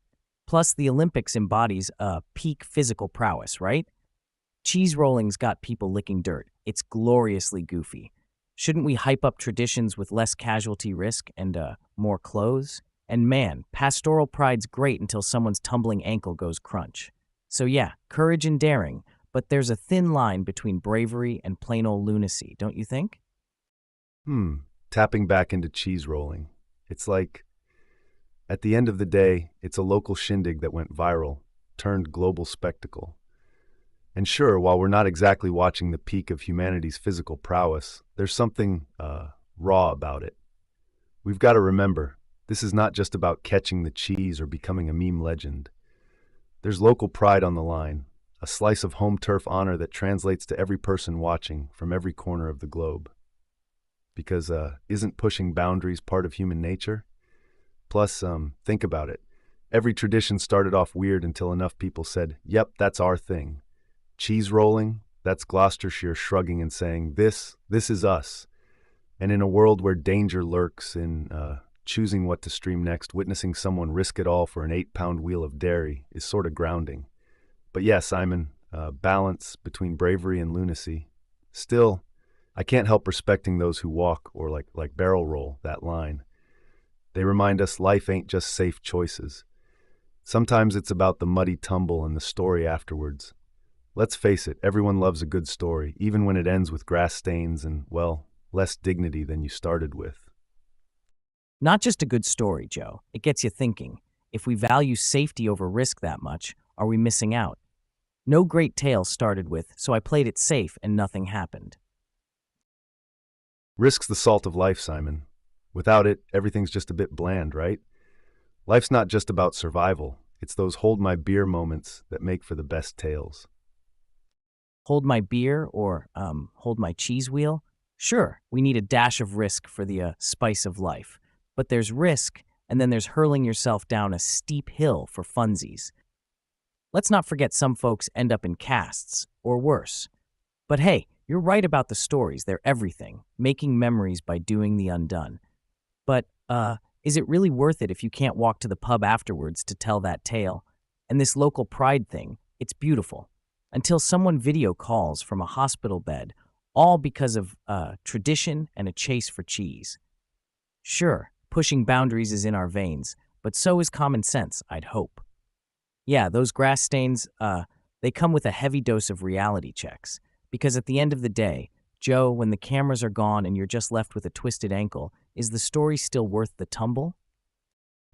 Plus, the Olympics embodies a peak physical prowess, right? Cheese rolling's got people licking dirt. It's gloriously goofy. Shouldn't we hype up traditions with less casualty risk and more clothes? And man, pastoral pride's great until someone's tumbling ankle goes crunch. So yeah, courage and daring, but there's a thin line between bravery and plain old lunacy, don't you think? Tapping back into cheese rolling. It's like, at the end of the day, it's a local shindig that went viral, turned global spectacle. And sure, while we're not exactly watching the peak of humanity's physical prowess, there's something raw about it. We've got to remember, this is not just about catching the cheese or becoming a meme legend. There's local pride on the line, a slice of home turf honor that translates to every person watching from every corner of the globe. Because isn't pushing boundaries part of human nature? Plus, think about it. Every tradition started off weird until enough people said, yep, that's our thing. Cheese rolling, that's Gloucestershire shrugging and saying, this is us. And in a world where danger lurks in choosing what to stream next, witnessing someone risk it all for an 8-pound wheel of dairy is sort of grounding. But yeah, Simon, balance between bravery and lunacy. Still, I can't help respecting those who walk or like barrel roll that line. They remind us life ain't just safe choices. Sometimes it's about the muddy tumble and the story afterwards. Let's face it, everyone loves a good story, even when it ends with grass stains and, well, less dignity than you started with. Not just a good story, Joe. It gets you thinking. If we value safety over risk that much, are we missing out? No great tale started with, so I played it safe and nothing happened. Risk's the salt of life, Simon. Without it, everything's just a bit bland, right? Life's not just about survival. It's those hold my beer moments that make for the best tales. Hold my beer or hold my cheese wheel? Sure, we need a dash of risk for the spice of life. But there's risk, and then there's hurling yourself down a steep hill for funsies. Let's not forget some folks end up in casts, or worse. But hey, you're right about the stories. They're everything, making memories by doing the undone. But, is it really worth it if you can't walk to the pub afterwards to tell that tale? And this local pride thing, it's beautiful. Until someone video calls from a hospital bed, all because of tradition and a chase for cheese. Sure, pushing boundaries is in our veins, but so is common sense, I'd hope. Yeah, those grass stains, they come with a heavy dose of reality checks. Because at the end of the day, Joe, when the cameras are gone and you're just left with a twisted ankle, is the story still worth the tumble?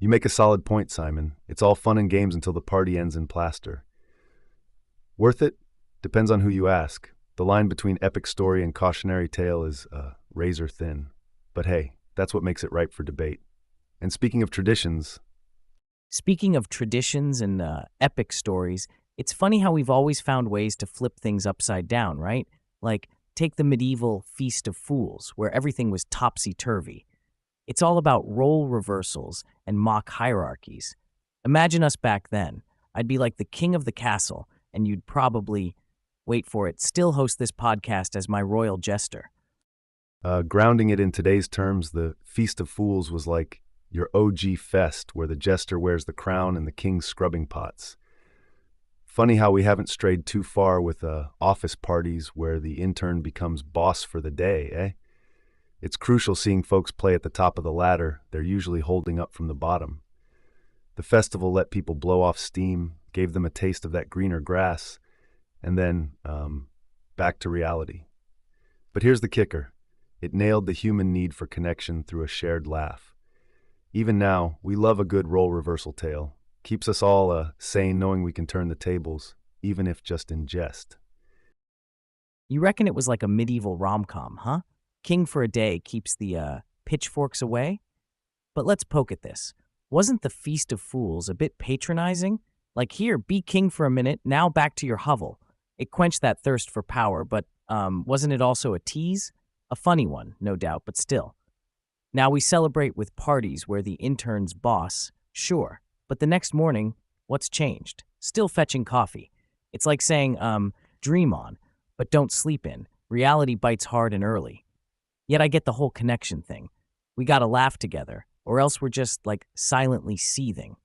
You make a solid point, Simon. It's all fun and games until the party ends in plaster. Worth it? Depends on who you ask. The line between epic story and cautionary tale is razor thin. But hey, that's what makes it ripe for debate. And speaking of traditions and epic stories, it's funny how we've always found ways to flip things upside down, right? Like, take the medieval Feast of Fools, where everything was topsy-turvy. It's all about role reversals and mock hierarchies. Imagine us back then. I'd be like the king of the castle, and you'd probably, wait for it, still host this podcast as my royal jester. Grounding it in today's terms, the Feast of Fools was like your OG fest where the jester wears the crown and the king's scrubbing pots. Funny how we haven't strayed too far with office parties where the intern becomes boss for the day, eh? It's crucial seeing folks play at the top of the ladder they're usually holding up from the bottom. The festival let people blow off steam, gave them a taste of that greener grass, and then back to reality. But here's the kicker. It nailed the human need for connection through a shared laugh. Even now, we love a good role reversal tale. Keeps us all sane knowing we can turn the tables, even if just in jest. You reckon it was like a medieval rom-com, huh? King for a day keeps the pitchforks away? But let's poke at this. Wasn't the Feast of Fools a bit patronizing? Like, here, be king for a minute, now back to your hovel. It quenched that thirst for power, but wasn't it also a tease? A funny one, no doubt, but still. Now we celebrate with parties where the intern's boss, sure, but the next morning, what's changed? Still fetching coffee. It's like saying, dream on, but don't sleep in. Reality bites hard and early. Yet I get the whole connection thing. We gotta laugh together, or else we're just, like, silently seething.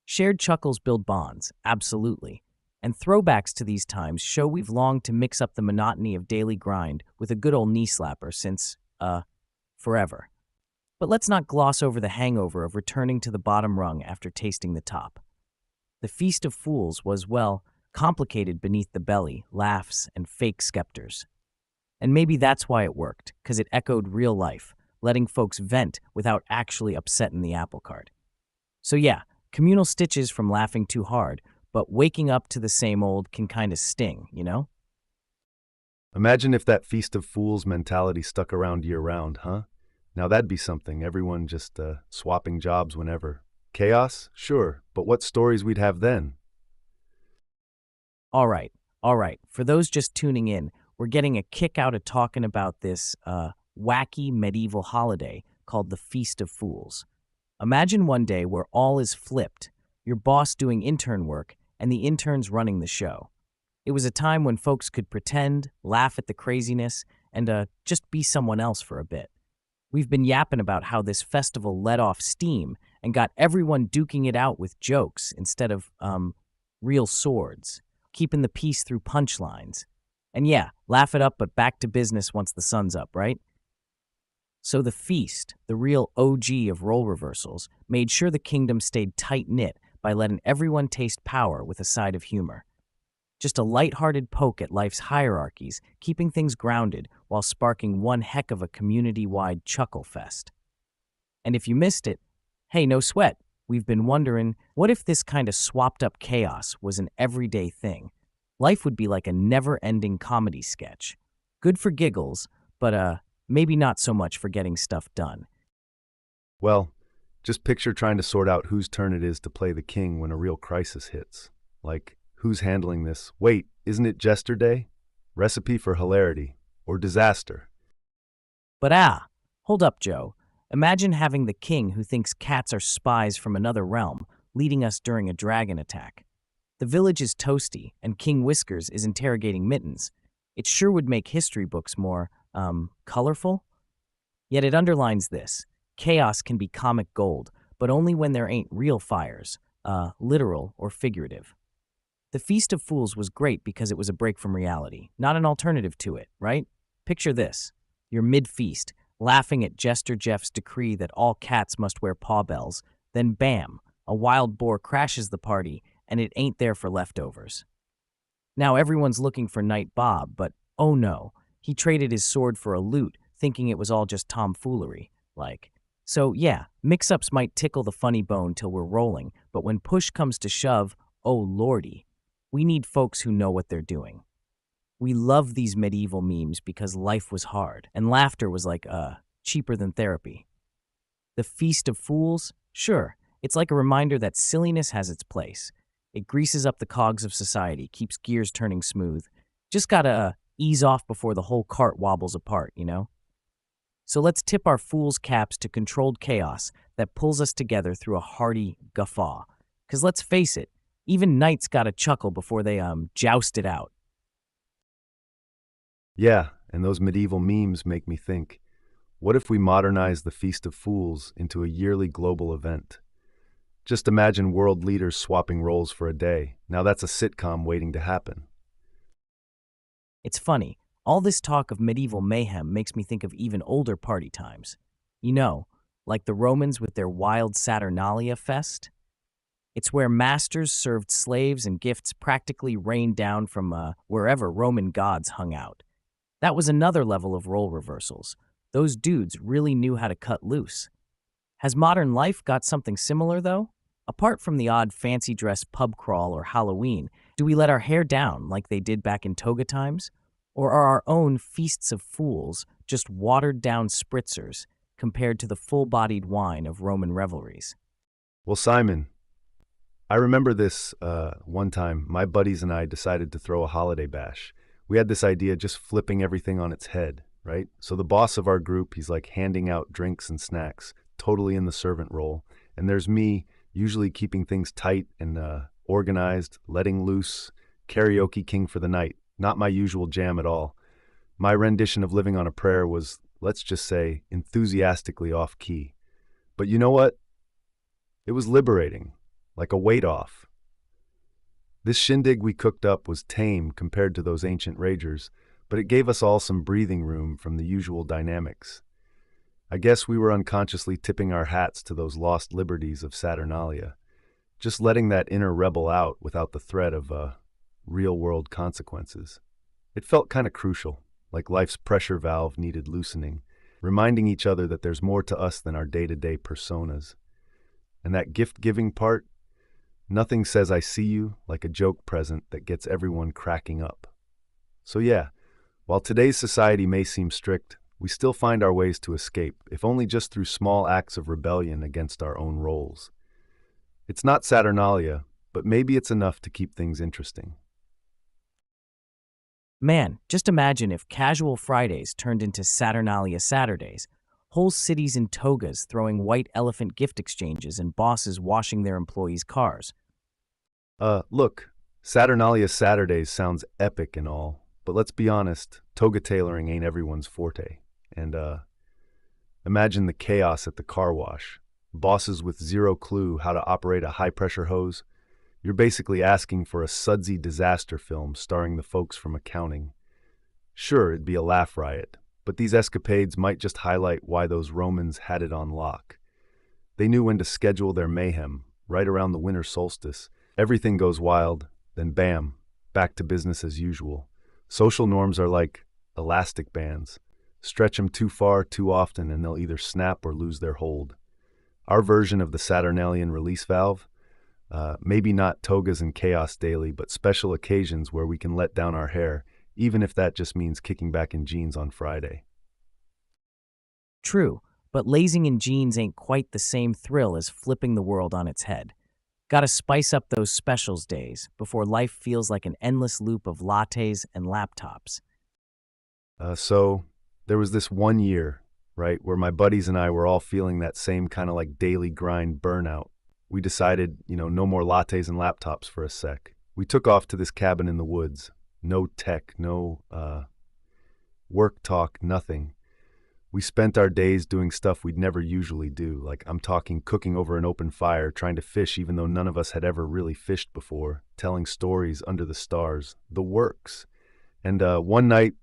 Shared chuckles build bonds, absolutely. And throwbacks to these times show we've longed to mix up the monotony of daily grind with a good old knee slapper since, forever. But let's not gloss over the hangover of returning to the bottom rung after tasting the top. The Feast of Fools was, well, complicated beneath the belly, laughs, and fake scepters. And maybe that's why it worked, because it echoed real life, letting folks vent without actually upsetting the apple cart. So yeah, communal stitches from laughing too hard, but waking up to the same old can kind of sting, you know? Imagine if that Feast of Fools mentality stuck around year-round, huh? Now that'd be something, everyone just swapping jobs whenever. Chaos? Sure, but what stories we'd have then? All right. For those just tuning in, we're getting a kick out of talking about this wacky medieval holiday called the Feast of Fools. Imagine one day where all is flipped, your boss doing intern work and the interns running the show. It was a time when folks could pretend, laugh at the craziness, and just be someone else for a bit. We've been yapping about how this festival let off steam and got everyone duking it out with jokes instead of, real swords, keeping the peace through punchlines. And yeah, laugh it up, but back to business once the sun's up, right? So the feast, the real OG of role reversals, made sure the kingdom stayed tight-knit by letting everyone taste power with a side of humor. Just a lighthearted poke at life's hierarchies, keeping things grounded while sparking one heck of a community-wide chuckle fest. And if you missed it, hey, no sweat. We've been wondering, what if this kind of swapped-up chaos was an everyday thing? Life would be like a never-ending comedy sketch. Good for giggles, but maybe not so much for getting stuff done. Well, just picture trying to sort out whose turn it is to play the king when a real crisis hits. Like, who's handling this? Wait, isn't it Jester Day? Recipe for hilarity. Or disaster. But hold up, Joe. Imagine having the king who thinks cats are spies from another realm, leading us during a dragon attack. The village is toasty, and King Whiskers is interrogating Mittens. It sure would make history books more, colorful? Yet it underlines this. Chaos can be comic gold, but only when there ain't real fires, literal or figurative. The Feast of Fools was great because it was a break from reality, not an alternative to it, right? Picture this. You're mid-feast, laughing at Jester Jeff's decree that all cats must wear paw bells, then bam, a wild boar crashes the party, and it ain't there for leftovers. Now everyone's looking for Knight Bob, but oh no, he traded his sword for a lute, thinking it was all just tomfoolery, like. So yeah, mix-ups might tickle the funny bone till we're rolling, but when push comes to shove, oh lordy, we need folks who know what they're doing. We love these medieval memes because life was hard, and laughter was like, cheaper than therapy. The Feast of Fools? Sure, it's like a reminder that silliness has its place. It greases up the cogs of society, keeps gears turning smooth. Just gotta ease off before the whole cart wobbles apart, you know? So let's tip our fool's caps to controlled chaos that pulls us together through a hearty guffaw. 'Cause let's face it, even knights gotta chuckle before they, joust it out. Yeah, and those medieval memes make me think, what if we modernize the Feast of Fools into a yearly global event? Just imagine world leaders swapping roles for a day. Now that's a sitcom waiting to happen. It's funny, all this talk of medieval mayhem makes me think of even older party times. You know, like the Romans with their wild Saturnalia fest? It's where masters served slaves and gifts practically rained down from wherever Roman gods hung out. That was another level of role reversals. Those dudes really knew how to cut loose. Has modern life got something similar, though? Apart from the odd fancy dress pub crawl or Halloween, do we let our hair down like they did back in toga times? Or are our own feasts of fools just watered down spritzers compared to the full bodied wine of Roman revelries? Well, Simon, I remember this one time. My buddies and I decided to throw a holiday bash. We had this idea just flipping everything on its head, right? So the boss of our group, he's like handing out drinks and snacks, totally in the servant role. And there's me, usually keeping things tight and organized, letting loose, karaoke king for the night. Not my usual jam at all. My rendition of Living on a Prayer was, let's just say, enthusiastically off key. But you know what? It was liberating, like a weight off. This shindig we cooked up was tame compared to those ancient ragers, but it gave us all some breathing room from the usual dynamics. I guess we were unconsciously tipping our hats to those lost liberties of Saturnalia, just letting that inner rebel out without the threat of real-world consequences. It felt kind of crucial, like life's pressure valve needed loosening, reminding each other that there's more to us than our day-to-day personas. And that gift-giving part, nothing says I see you like a joke present that gets everyone cracking up. So yeah, while today's society may seem strict, we still find our ways to escape, if only just through small acts of rebellion against our own roles. It's not Saturnalia, but maybe it's enough to keep things interesting. Man, just imagine if casual Fridays turned into Saturnalia Saturdays. Whole cities in togas throwing white elephant gift exchanges and bosses washing their employees' cars. Look, Saturnalia Saturdays sounds epic and all, but let's be honest, toga tailoring ain't everyone's forte. And, imagine the chaos at the car wash. Bosses with zero clue how to operate a high-pressure hose. You're basically asking for a sudsy disaster film starring the folks from accounting. Sure, it'd be a laugh riot, but these escapades might just highlight why those Romans had it on lock. They knew when to schedule their mayhem, right around the winter solstice. Everything goes wild, then bam, back to business as usual. Social norms are like elastic bands. Stretch them too far, too often, and they'll either snap or lose their hold. Our version of the Saturnalian release valve, maybe not togas and chaos daily, but special occasions where we can let down our hair, even if that just means kicking back in jeans on Friday. True, but lazing in jeans ain't quite the same thrill as flipping the world on its head. Gotta spice up those specials days before life feels like an endless loop of lattes and laptops. So there was this one year, right, where my buddies and I were all feeling that same kind of like daily grind burnout. We decided, no more lattes and laptops for a sec. We took off to this cabin in the woods. No tech, no work talk, nothing. We spent our days doing stuff we'd never usually do, like I'm talking cooking over an open fire, trying to fish even though none of us had ever really fished before, telling stories under the stars, the works. And one night,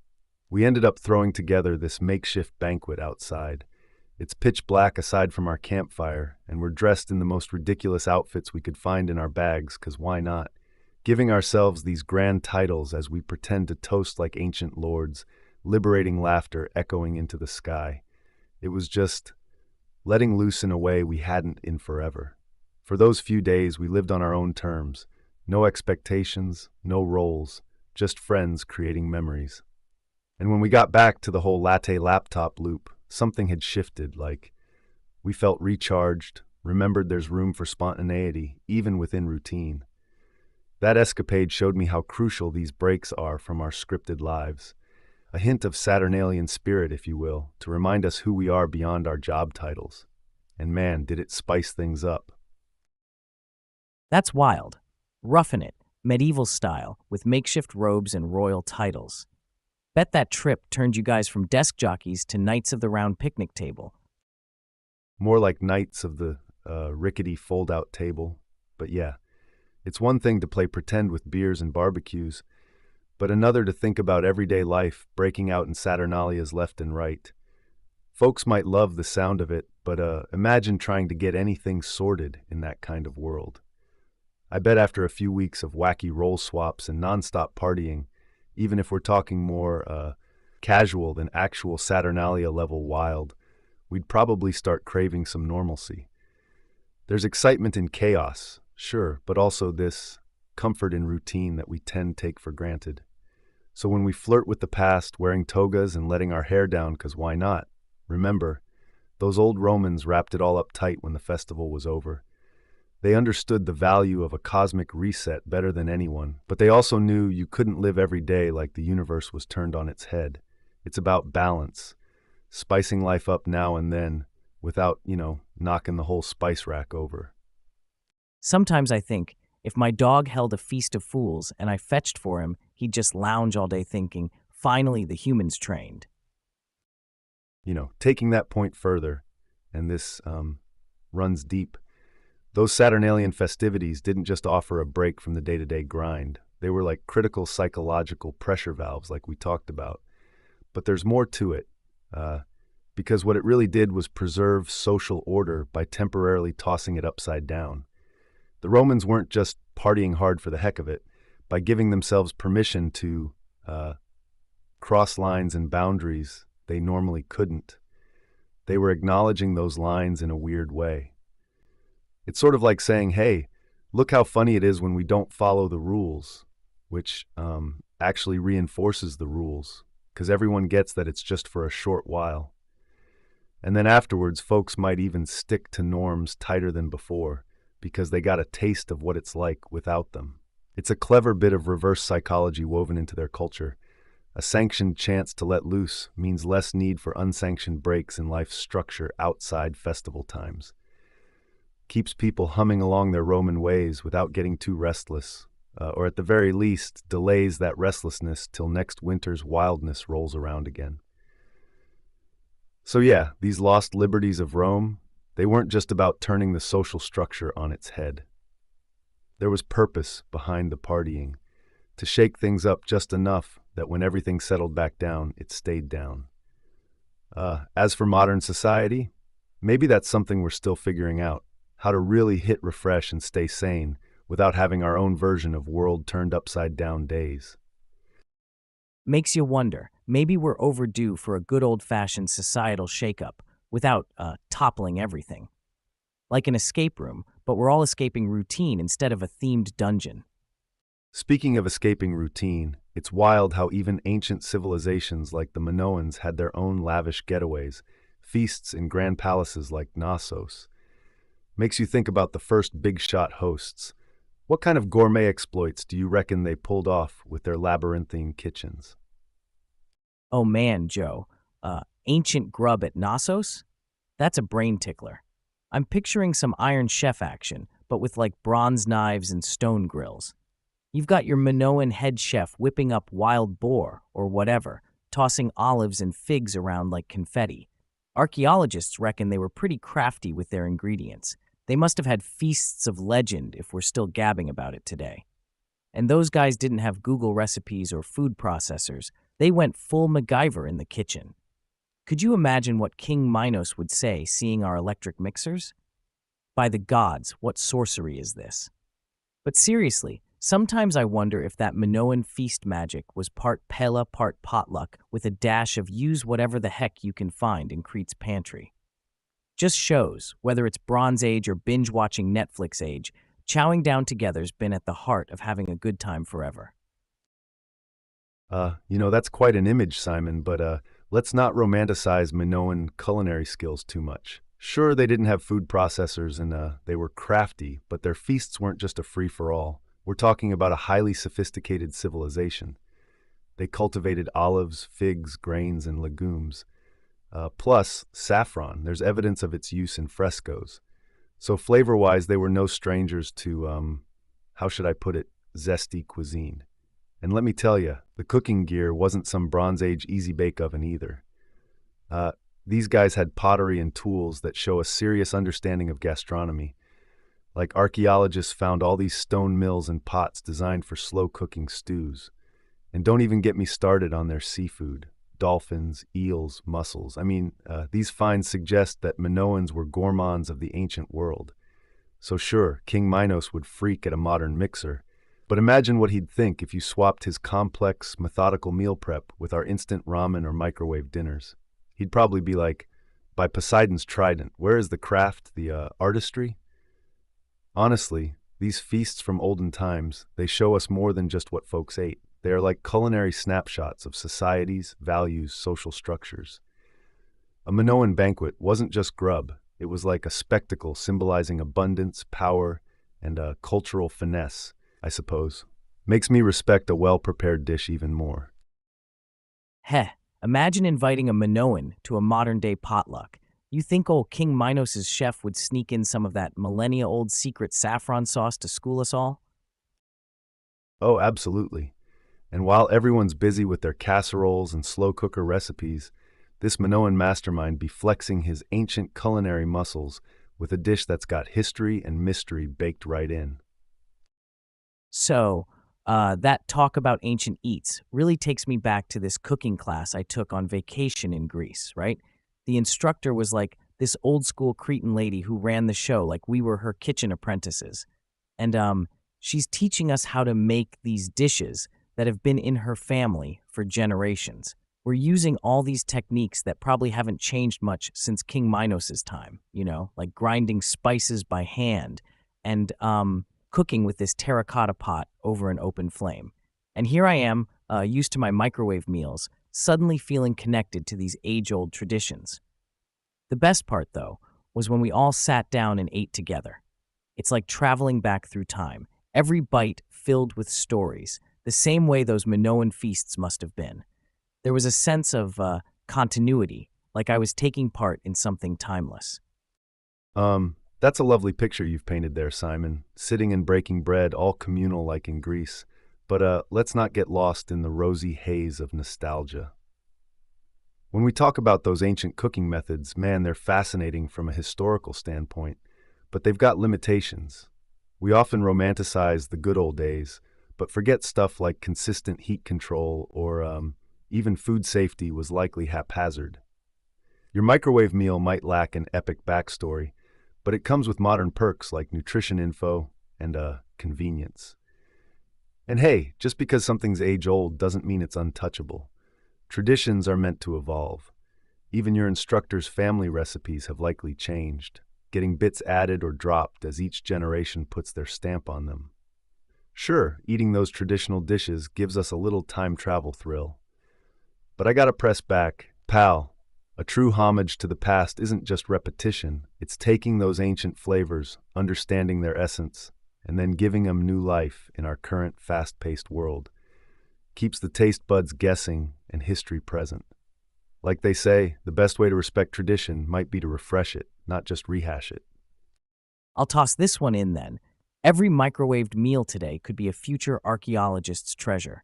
we ended up throwing together this makeshift banquet outside. It's pitch black aside from our campfire, and we're dressed in the most ridiculous outfits we could find in our bags, 'cause why not? Giving ourselves these grand titles as we pretend to toast like ancient lords, liberating laughter echoing into the sky. It was just letting loose in a way we hadn't in forever. For those few days, we lived on our own terms. No expectations, no roles, just friends creating memories. And when we got back to the whole latte laptop loop, something had shifted, like we felt recharged, remembered there's room for spontaneity, even within routine. That escapade showed me how crucial these breaks are from our scripted lives. A hint of Saturnalian spirit, if you will, to remind us who we are beyond our job titles. And man, did it spice things up. That's wild. Roughing it, medieval style, with makeshift robes and royal titles. Bet that trip turned you guys from desk jockeys to knights of the round picnic table. More like knights of the rickety fold-out table. But yeah, it's one thing to play pretend with beers and barbecues, but another to think about everyday life breaking out in Saturnalias left and right. Folks might love the sound of it, but imagine trying to get anything sorted in that kind of world. I bet after a few weeks of wacky role swaps and nonstop partying, even if we're talking more casual than actual Saturnalia level wild, we'd probably start craving some normalcy. There's excitement in chaos, sure, but also this comfort in routine that we tend to take for granted. So when we flirt with the past, wearing togas and letting our hair down, because why not? Remember, those old Romans wrapped it all up tight when the festival was over. They understood the value of a cosmic reset better than anyone, but they also knew you couldn't live every day like the universe was turned on its head. It's about balance, spicing life up now and then without, knocking the whole spice rack over. Sometimes I think, if my dog held a feast of fools and I fetched for him, he'd just lounge all day thinking, finally the humans trained. Taking that point further, and this runs deep, those Saturnalian festivities didn't just offer a break from the day-to-day grind. They were like critical psychological pressure valves like we talked about. But there's more to it, because what it really did was preserve social order by temporarily tossing it upside down. The Romans weren't just partying hard for the heck of it. By giving themselves permission to cross lines and boundaries they normally couldn't, they were acknowledging those lines in a weird way. It's sort of like saying, hey, look how funny it is when we don't follow the rules, which actually reinforces the rules, because everyone gets that it's just for a short while. And then afterwards, folks might even stick to norms tighter than before, because they got a taste of what it's like without them. It's a clever bit of reverse psychology woven into their culture. A sanctioned chance to let loose means less need for unsanctioned breaks in life's structure outside festival times. Keeps people humming along their Roman ways without getting too restless, or at the very least, delays that restlessness till next winter's wildness rolls around again. So yeah, these lost liberties of Rome, they weren't just about turning the social structure on its head. There was purpose behind the partying, to shake things up just enough that when everything settled back down, it stayed down. As for modern society, maybe that's something we're still figuring out, how to really hit refresh and stay sane without having our own version of world turned upside down days. Makes you wonder, maybe we're overdue for a good old-fashioned societal shakeup without toppling everything. Like an escape room, but we're all escaping routine instead of a themed dungeon. Speaking of escaping routine, it's wild how even ancient civilizations like the Minoans had their own lavish getaways, feasts in grand palaces like Knossos. Makes you think about the first big-shot hosts. What kind of gourmet exploits do you reckon they pulled off with their labyrinthine kitchens? Oh man, Joe, ancient grub at Knossos? That's a brain tickler. I'm picturing some Iron Chef action, but with like bronze knives and stone grills. You've got your Minoan head chef whipping up wild boar or whatever, tossing olives and figs around like confetti. Archaeologists reckon they were pretty crafty with their ingredients. They must have had feasts of legend if we're still gabbing about it today. And those guys didn't have Google recipes or food processors. They went full MacGyver in the kitchen. Could you imagine what King Minos would say seeing our electric mixers? By the gods, what sorcery is this? But seriously, sometimes I wonder if that Minoan feast magic was part Pella, part potluck, with a dash of use whatever the heck you can find in Crete's pantry. Just shows, whether it's Bronze Age or binge-watching Netflix age, chowing down together's been at the heart of having a good time forever. That's quite an image, Simon, but let's not romanticize Minoan culinary skills too much. Sure, they didn't have food processors and they were crafty, but their feasts weren't just a free-for-all. We're talking about a highly sophisticated civilization. They cultivated olives, figs, grains, and legumes. Plus, saffron, there's evidence of its use in frescoes. So flavor-wise, they were no strangers to, how should I put it, zesty cuisine. And let me tell you, the cooking gear wasn't some Bronze Age easy-bake oven either. These guys had pottery and tools that show a serious understanding of gastronomy. Like archaeologists found all these stone mills and pots designed for slow-cooking stews. And don't even get me started on their seafood. Dolphins, eels, mussels. These finds suggest that Minoans were gourmands of the ancient world. So sure, King Minos would freak at a modern mixer, but imagine what he'd think if you swapped his complex, methodical meal prep with our instant ramen or microwave dinners. He'd probably be like, by Poseidon's trident, where is the craft, the artistry? Honestly, these feasts from olden times, they show us more than just what folks ate. They are like culinary snapshots of societies, values, social structures. A Minoan banquet wasn't just grub, it was like a spectacle symbolizing abundance, power, and a cultural finesse, I suppose. Makes me respect a well-prepared dish even more. Heh, imagine inviting a Minoan to a modern-day potluck. You think old King Minos' chef would sneak in some of that millennia-old secret saffron sauce to school us all? Oh, absolutely. And while everyone's busy with their casseroles and slow cooker recipes, this Minoan mastermind be flexing his ancient culinary muscles with a dish that's got history and mystery baked right in. So, that talk about ancient eats really takes me back to this cooking class I took on vacation in Greece, right? The instructor was like this old school Cretan lady who ran the show like we were her kitchen apprentices. And she's teaching us how to make these dishes that have been in her family for generations. We're using all these techniques that probably haven't changed much since King Minos' time, like grinding spices by hand and cooking with this terracotta pot over an open flame. And here I am, used to my microwave meals, suddenly feeling connected to these age-old traditions. The best part, though, was when we all sat down and ate together. It's like traveling back through time, every bite filled with stories, the same way those Minoan feasts must have been. There was a sense of continuity, like I was taking part in something timeless. That's a lovely picture you've painted there, Simon. Sitting and breaking bread, all communal like in Greece. But let's not get lost in the rosy haze of nostalgia. When we talk about those ancient cooking methods, man, they're fascinating from a historical standpoint, but they've got limitations. We often romanticize the good old days, but forget stuff like consistent heat control or even food safety was likely haphazard. Your microwave meal might lack an epic backstory, but it comes with modern perks like nutrition info and convenience. And hey, just because something's age-old doesn't mean it's untouchable. Traditions are meant to evolve. Even your instructor's family recipes have likely changed, getting bits added or dropped as each generation puts their stamp on them. Sure, eating those traditional dishes gives us a little time travel thrill. But I gotta press back. Pal, a true homage to the past isn't just repetition, it's taking those ancient flavors, understanding their essence, and then giving them new life in our current fast-paced world. Keeps the taste buds guessing and history present. Like they say, the best way to respect tradition might be to refresh it, not just rehash it. I'll toss this one in then. Every microwaved meal today could be a future archaeologist's treasure.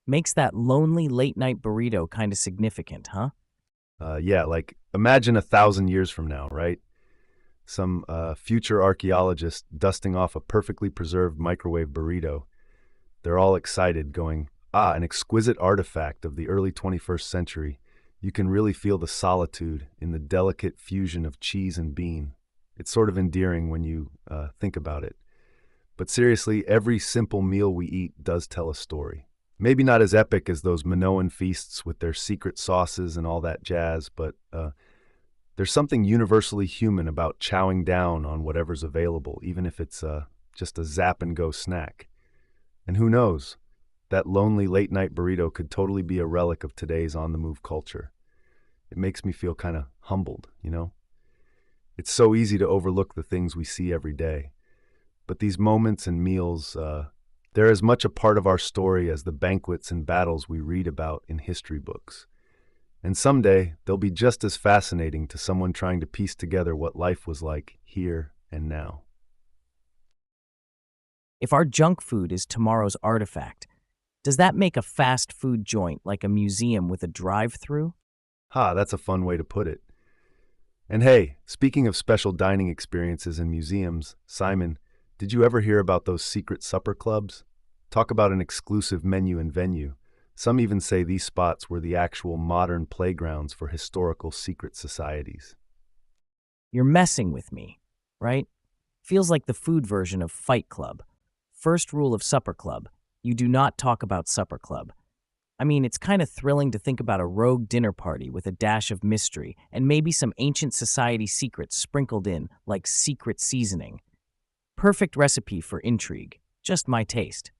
Makes that lonely late-night burrito kind of significant, huh? Yeah, like imagine 1,000 years from now, right? Some future archaeologist dusting off a perfectly preserved microwave burrito. They're all excited, going, an exquisite artifact of the early 21st century. You can really feel the solitude in the delicate fusion of cheese and bean. It's sort of endearing when you think about it. But seriously, every simple meal we eat does tell a story. Maybe not as epic as those Minoan feasts with their secret sauces and all that jazz, but there's something universally human about chowing down on whatever's available, even if it's just a zap-and-go snack. And who knows, that lonely late-night burrito could totally be a relic of today's on-the-move culture. It makes me feel kind of humbled, you know? It's so easy to overlook the things we see every day. But these moments and meals, they're as much a part of our story as the banquets and battles we read about in history books. And someday, they'll be just as fascinating to someone trying to piece together what life was like here and now. If our junk food is tomorrow's artifact, does that make a fast food joint like a museum with a drive-through? That's a fun way to put it. And hey, speaking of special dining experiences in museums, Simon, did you ever hear about those secret supper clubs? Talk about an exclusive menu and venue. Some even say these spots were the actual modern playgrounds for historical secret societies. You're messing with me, right? Feels like the food version of Fight Club. First rule of Supper Club, you do not talk about Supper Club. I mean, it's kind of thrilling to think about a rogue dinner party with a dash of mystery and maybe some ancient society secrets sprinkled in, like secret seasoning. Perfect recipe for intrigue. Just my taste.